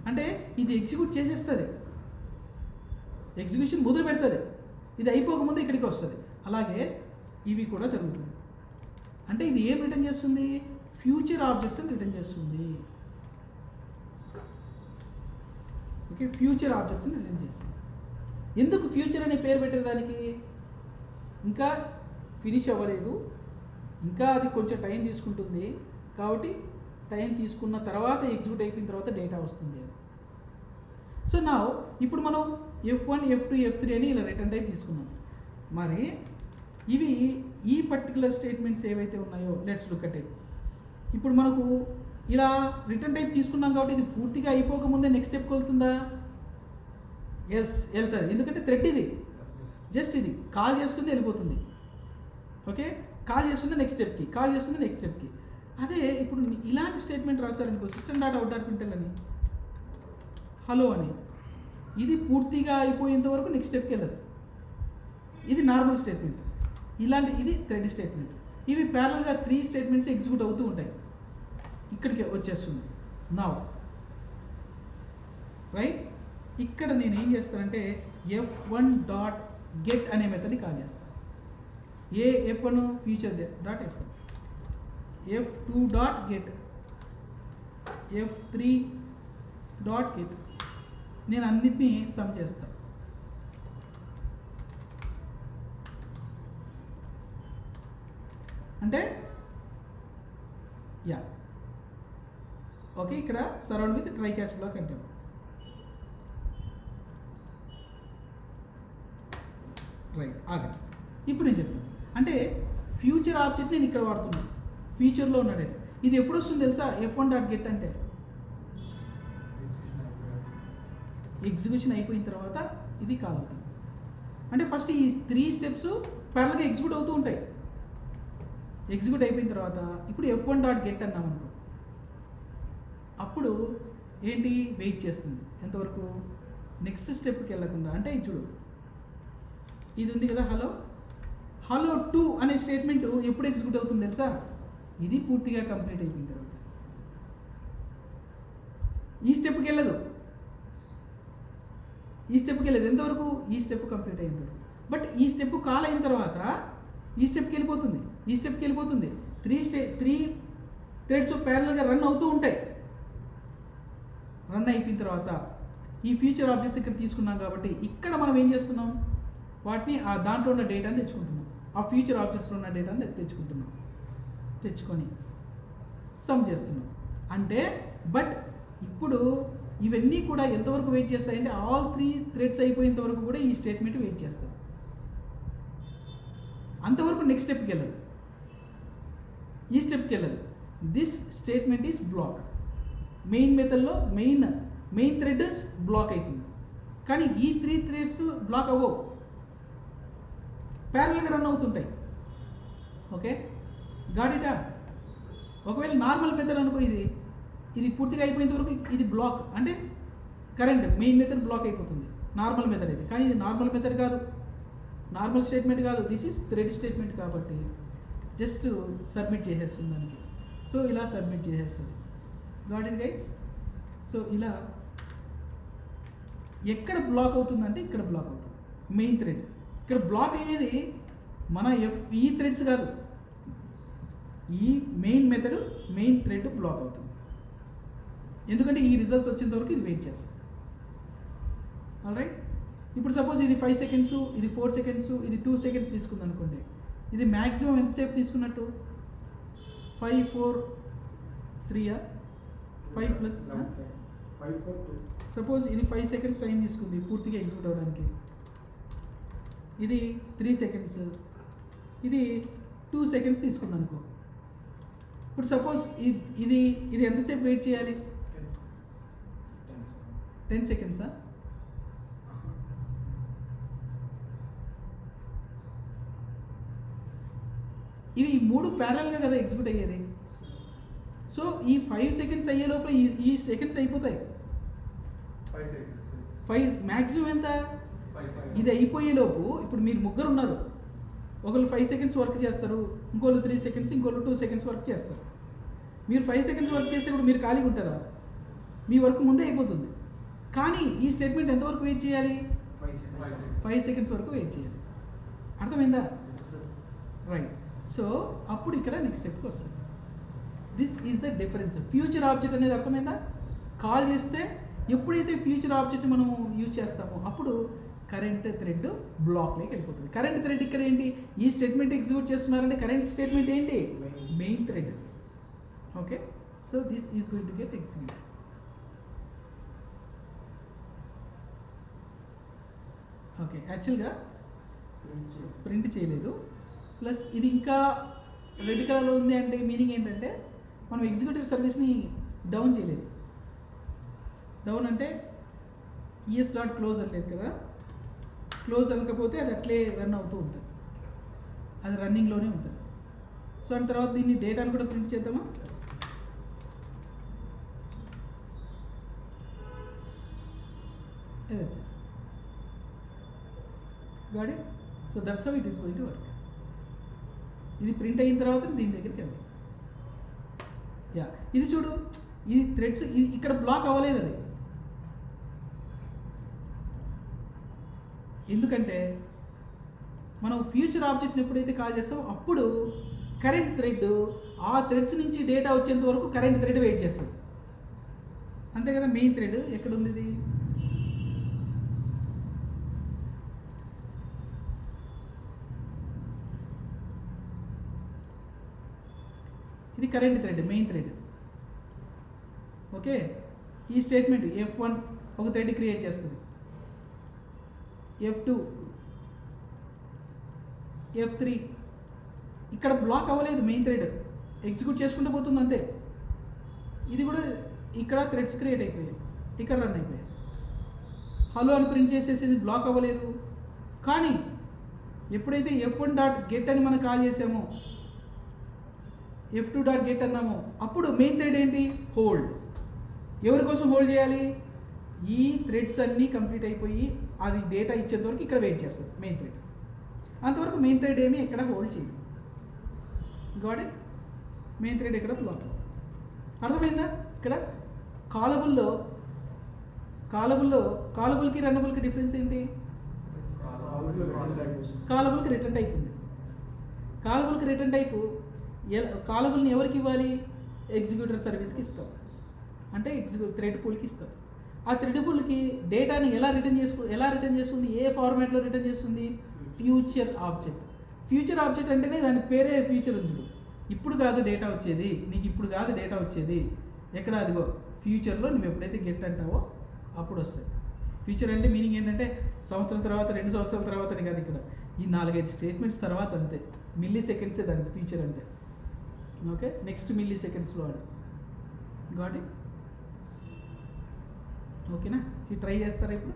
అంటే ఇది ఎగ్జిక్యూట్ చేసేస్తుంది, ఎగ్జిక్యూషన్ మొదలు పెడుతుంది, ఇది అయిపోకముందు ఇక్కడికి వస్తుంది. అలాగే ఇవి కూడా జరుగుతుంది. అంటే ఇది ఏం రిటర్న్ చేస్తుంది? ఫ్యూచర్ ఆబ్జెక్ట్స్ని రిటర్న్ చేస్తుంది. ఓకే, ఫ్యూచర్ ఆబ్జెక్ట్స్ని రిటర్న్ చేస్తుంది. ఎందుకు ఫ్యూచర్ అనే పేరు పెట్టారు దానికి? ఇంకా ఫినిష్ అవ్వలేదు, ఇంకా అది కొంచెం టైం తీసుకుంటుంది. కాబట్టి టైం తీసుకున్న తర్వాత ఎగ్జిక్యూట్ అయిపోయిన తర్వాత డేటా వస్తుంది. సో నా ఇప్పుడు మనం F1, F2, F3 అని ఇలా రిటర్న్ టైం తీసుకున్నాం. మరి ఇవి ఈ పర్టికులర్ స్టేట్మెంట్స్ ఏవైతే ఉన్నాయో లెట్స్ లుక్ అట్ ఇట్. ఇప్పుడు మనకు ఇలా రిటర్న్ టైం తీసుకున్నాం కాబట్టి ఇది పూర్తిగా అయిపోకముందే నెక్స్ట్ స్టెప్కి వెళ్తుందా? ఎస్, వెళ్తుంది. ఎందుకంటే థ్రెడ్ ఇది జస్ట్ ఇది కాల్ చేస్తుంది, వెళ్ళిపోతుంది. ఓకే, కాల్ చేస్తుంది నెక్స్ట్ స్టెప్కి, కాల్ చేస్తుంది నెక్స్ట్ స్టెప్కి. అదే ఇప్పుడు ఇలాంటి స్టేట్మెంట్ రాశారనుకో, system dot out dot println అని, హలో అని, ఇది పూర్తిగా అయిపోయేంత వరకు నెక్స్ట్ స్టెప్కి వెళ్ళదు. ఇది నార్మల్ స్టేట్మెంట్. ఇలాంటి ఇది థ్రెడ్ స్టేట్మెంట్. ఇవి ప్యారల్గా 3 స్టేట్మెంట్స్ ఎగ్జిక్యూట్ అవుతూ ఉంటాయి. ఇక్కడికి వచ్చేస్తుంది నౌ రైట్. ఇక్కడ నేను ఏం చేస్తానంటే F1 డాట్ గెట్ అనే మెథడ్ని కాల్ చేస్తాను. F1 future dot F1, F2 dot get, F3 dot get. నేను అన్నిటినీ సమ్ చేస్తాను. అంటే యా ఓకే, ఇక్కడ surround with try catch black అంటాం. రైట్, ఆగండి. ఇప్పుడు నేను చెప్తాను. అంటే ఫ్యూచర్ ఆబ్జెక్ట్ నేను ఇక్కడ వాడుతున్నాను, ఫ్యూచర్లో ఉన్న డేటా. ఇది ఎప్పుడు వస్తుంది తెలుసా? F1 డాట్ గెట్ అంటే ఎగ్జిక్యూషన్ అయిపోయిన తర్వాత ఇది కాల్ అవుతుంది. అంటే ఫస్ట్ ఈ 3 స్టెప్స్ ప్యారల్గా ఎగ్జిక్యూట్ అవుతూ ఉంటాయి. ఎగ్జిక్యూట్ అయిపోయిన తర్వాత ఇప్పుడు F1 డాట్ గెట్ అన్నాం అనుకో, అప్పుడు ఏంటి వెయిట్ చేస్తుంది ఎంతవరకు? నెక్స్ట్ స్టెప్కి వెళ్ళకుండా. అంటే చూడు, ఇది ఉంది కదా హలో 2 అనే స్టేట్మెంట్ ఎప్పుడు ఎగ్జిక్యూట్ అవుతుంది తెలుసా? ఇది పూర్తిగా కంప్లీట్ అయిపోయిన తర్వాత. ఈ స్టెప్కి వెళ్ళదు, ఎంతవరకు? ఈ స్టెప్ కంప్లీట్ అయిన తర్వాత. బట్ ఈ స్టెప్ కాల్ అయిన తర్వాత ఈ స్టెప్కి వెళ్ళిపోతుంది. 3 థ్రెడ్స్ ప్యారల్గా రన్ అవుతూ ఉంటాయి. రన్ అయిపోయిన తర్వాత ఈ ఫ్యూచర్ ఆబ్జెక్ట్స్ ఇక్కడ తీసుకున్నాం కాబట్టి ఇక్కడ మనం ఏం చేస్తున్నాం? వాటిని ఆ దాంట్లో ఉన్న డేటాని తెచ్చుకుంటున్నాం, ఆ ఫ్యూచర్ ఆబ్జెక్ట్స్లో ఉన్న డేటాని తెచ్చుకొని సమ్ చేస్తున్నాం అంటే. బట్ ఇప్పుడు ఇవన్నీ కూడా ఎంతవరకు వెయిట్ చేస్తాయంటే ఆల్ 3 థ్రెడ్స్ అయిపోయేంత వరకు కూడా ఈ స్టేట్మెంట్ వెయిట్ చేస్తాం. అంతవరకు నెక్స్ట్ స్టెప్కి వెళ్ళదు, ఈ స్టెప్కి వెళ్ళదు. This statement is block. Main మెథడ్లో మెయిన్ థ్రెడ్ బ్లాక్ అవుతుంది, కానీ ఈ 3 థ్రెడ్స్ బ్లాక్ అవ్వవు, ప్యారల్గా రన్ అవుతుంటాయి. ఓకే, గాట్ ఇటా? ఒకవేళ నార్మల్ మెథడ్ అనుకో, ఇది పూర్తిగా అయిపోయేంత వరకు ఇది బ్లాక్ అంటే కరెంట్ మెయిన్ మెథడ్ బ్లాక్ అయిపోతుంది, నార్మల్ మెథడ్ అయితే. కానీ ఇది నార్మల్ మెథడ్ కాదు, నార్మల్ స్టేట్మెంట్ కాదు, దిస్ ఈస్ థ్రెడ్ స్టేట్మెంట్. కాబట్టి జస్ట్ సబ్మిట్ చేసేస్తుంది దానికి. సో ఇలా సబ్మిట్ చేసేస్తుంది. Got it guys? సో ఇలా ఎక్కడ బ్లాక్ అవుతుందంటే ఇక్కడ బ్లాక్ అవుతుంది మెయిన్ థ్రెడ్. ఇక్కడ బ్లాక్ అయ్యేది మన ఈ థ్రెడ్స్ కాదు, ఈ main method main thread block అవుతుంది. ఎందుకంటే ఈ రిజల్ట్స్ వచ్చేంత వరకు ఇది వెయిట్ చేస్తుంది. ఆల్రైట్, ఇప్పుడు సపోజ్ ఇది 5 సెకండ్స్, ఇది 4 సెకండ్స్, ఇది 2 సెకండ్స్ తీసుకుంది అనుకోండి. ఇది మ్యాక్సిమం ఎంతసేపు తీసుకున్నట్టు? 5 4 3 5 ప్లస్ సపోజ్ ఇది 5 సెకండ్స్ టైం తీసుకుంది పూర్తిగా ఎగ్జిక్యూట్ అవ్వడానికి. ఇది 3 సెకండ్స్, ఇది 2 సెకండ్స్ తీసుకుంది అనుకో. ఇప్పుడు సపోజ్ ఇది ఎంతసేపు వెయిట్ చేయాలి? 10 సెకండ్సా? ఇవి 3 ప్యారల్గా కదా ఎగ్జిక్యూట్ అయ్యేది. సో ఈ 5 సెకండ్స్ అయ్యే లోపల ఈ సెకండ్స్ అయిపోతాయి. 5 మ్యాక్సిమం ఎంత? ఇది అయిపోయేలోపు ఇప్పుడు మీరు ముగ్గురు ఉన్నారు, ఒకళ్ళు 5 సెకండ్స్ వర్క్ చేస్తారు, ఇంకోళ్ళు 3 సెకండ్స్, ఇంకోళ్ళు 2 సెకండ్స్ వర్క్ చేస్తారు. మీరు 5 సెకండ్స్ వర్క్ చేసేప్పుడు మీరు ఖాళీగా ఉంటారా? మీ వర్క్ ముందే అయిపోతుంది. కానీ ఈ స్టేట్మెంట్ ఎంతవరకు వెయిట్ చేయాలి? 5 సెకండ్స్ వరకు వెయిట్ చేయాలి. అర్థమైందా? రైట్. సో అప్పుడు ఇక్కడ నెక్స్ట్ స్టెప్కి వస్తుంది. This is the difference. Future object అనేది అర్థమైందా? కాల్ చేస్తే ఎప్పుడైతే ఫ్యూచర్ ఆబ్జెక్ట్ మనము యూజ్ చేస్తామో అప్పుడు కరెంట్ థ్రెడ్ బ్లాక్లోకి వెళ్ళిపోతుంది. కరెంట్ థ్రెడ్ ఇక్కడ ఏంటి? ఈ స్టేట్మెంట్ ఎగ్జిక్యూట్ చేస్తున్నారంటే కరెంట్ స్టేట్మెంట్ ఏంటి? Main thread. Okay, so this is going to get executed. Okay, యాక్చువల్గా ప్రింట్ చేయలేదు, ప్లస్ ఇది ఇంకా రెడ్ కలర్లో ఉంది అంటే మీనింగ్ ఏంటంటే మనం ఎగ్జిక్యూటివ్ సర్వీస్ని డౌన్ చేయలేదు. డౌన్ అంటే ఈఎస్ డాట్ క్లోజ్ అనలేదు కదా, క్లోజ్ అనకపోతే అది అట్లే రన్ అవుతూ ఉంటుంది, అది రన్నింగ్లోనే ఉంటుంది. సో దాని తర్వాత దీన్ని డేటాను కూడా ప్రింట్ చేద్దామా? ఇది వచ్చేసి got it? So that's how it is going to work. ఇది ప్రింట్ అయిన తర్వాత దీని దగ్గరికి వెళ్తాం. యా, ఇది చూడు, ఈ థ్రెడ్స్ ఇక్కడ బ్లాక్ అవ్వలేదు. అది ఎందుకంటే మనం ఫ్యూచర్ ఆబ్జెక్ట్ని ఎప్పుడైతే కాల్ చేస్తామో అప్పుడు కరెంట్ థ్రెడ్ ఆ థ్రెడ్స్ నుంచి డేటా వచ్చేంత వరకు కరెంట్ థ్రెడ్ వెయిట్ చేస్తుంది. అంతే కదా? మెయిన్ థ్రెడ్ ఎక్కడ ఉంది? ఇది current thread, main thread. Okay, ఈ స్టేట్మెంట్ F1 ఒక థ్రెడ్ క్రియేట్ చేస్తుంది, F2 F3 ఇక్కడ బ్లాక్ అవ్వలేదు, మెయిన్ థ్రెడ్ ఎగ్జిక్యూట్ చేసుకుంటూ పోతుంది అంతే. ఇది కూడా ఇక్కడ థ్రెడ్స్ క్రియేట్ అయిపోయాయి, ఇక్కడ రన్ అయిపోయాయి. హలో అని ప్రింట్ చేసేసి బ్లాక్ అవ్వలేదు. కానీ ఎప్పుడైతే F1 డాట్ గెట్ అని మనం కాల్ చేసామో, F2 డాట్ గెట్ అన్నాము, అప్పుడు మెయిన్ థ్రెడ్ ఏంటి? హోల్డ్. ఎవరి కోసం హోల్డ్ చేయాలి? ఈ థ్రెడ్స్ అన్నీ కంప్లీట్ అయిపోయి అది డేటా ఇచ్చేంత వరకు ఇక్కడ వెయిట్ చేస్తుంది మెయిన్ థ్రెడ్. అంతవరకు మెయిన్ థ్రెడ్ ఏమి ఎక్కడ హోల్డ్ చేయదు. Got it? మెయిన్ థ్రెడ్ ఎక్కడ బ్లాక్ అవుతుంది. అర్థమైందా? ఇక్కడ కాలబుల్కి రన్నబుల్కి డిఫరెన్స్ ఏంటి? కాలబుల్కి రిటర్న్ టైప్ ఉంది. కాలబుల్కి రిటర్న్ టైపు కాలబుల్ని ఎవరికి ఇవ్వాలి? ఎగ్జిక్యూటర్ సర్వీస్కి ఇస్తాం, అంటే థ్రెడ్ పూల్కి ఇస్తాం. ఆ థ్రెడ్ పూల్కి డేటాని ఎలా రిటర్న్ చేస్తుంది? ఏ ఫార్మాట్లో రిటర్న్ చేస్తుంది? Future object. ఫ్యూచర్ ఆబ్జెక్ట్ అంటేనే దాని పేరే ఫ్యూచర్ ఉంది. ఇప్పుడు కాదు డేటా వచ్చేది, నీకు ఇప్పుడు కాదు డేటా వచ్చేది, ఎక్కడ అదిగో ఫ్యూచర్లో నువ్వు ఎప్పుడైతే గెట్ అంటావో అప్పుడు వస్తాయి. ఫ్యూచర్ అంటే మీనింగ్ ఏంటంటే సంవత్సరం తర్వాత 2 సంవత్సరాల తర్వాత అని కాదు, ఇక్కడ ఈ 4-5 స్టేట్మెంట్స్ తర్వాత అంతే. మిల్లీ సెకండ్సే దానికి ఫ్యూచర్ అంటే. ఓకే, నెక్స్ట్ మిల్లీ సెకండ్స్లో అది గాట్ ఇట్. ఓకేనా, ఇది ట్రై చేస్తారా ఇప్పుడు?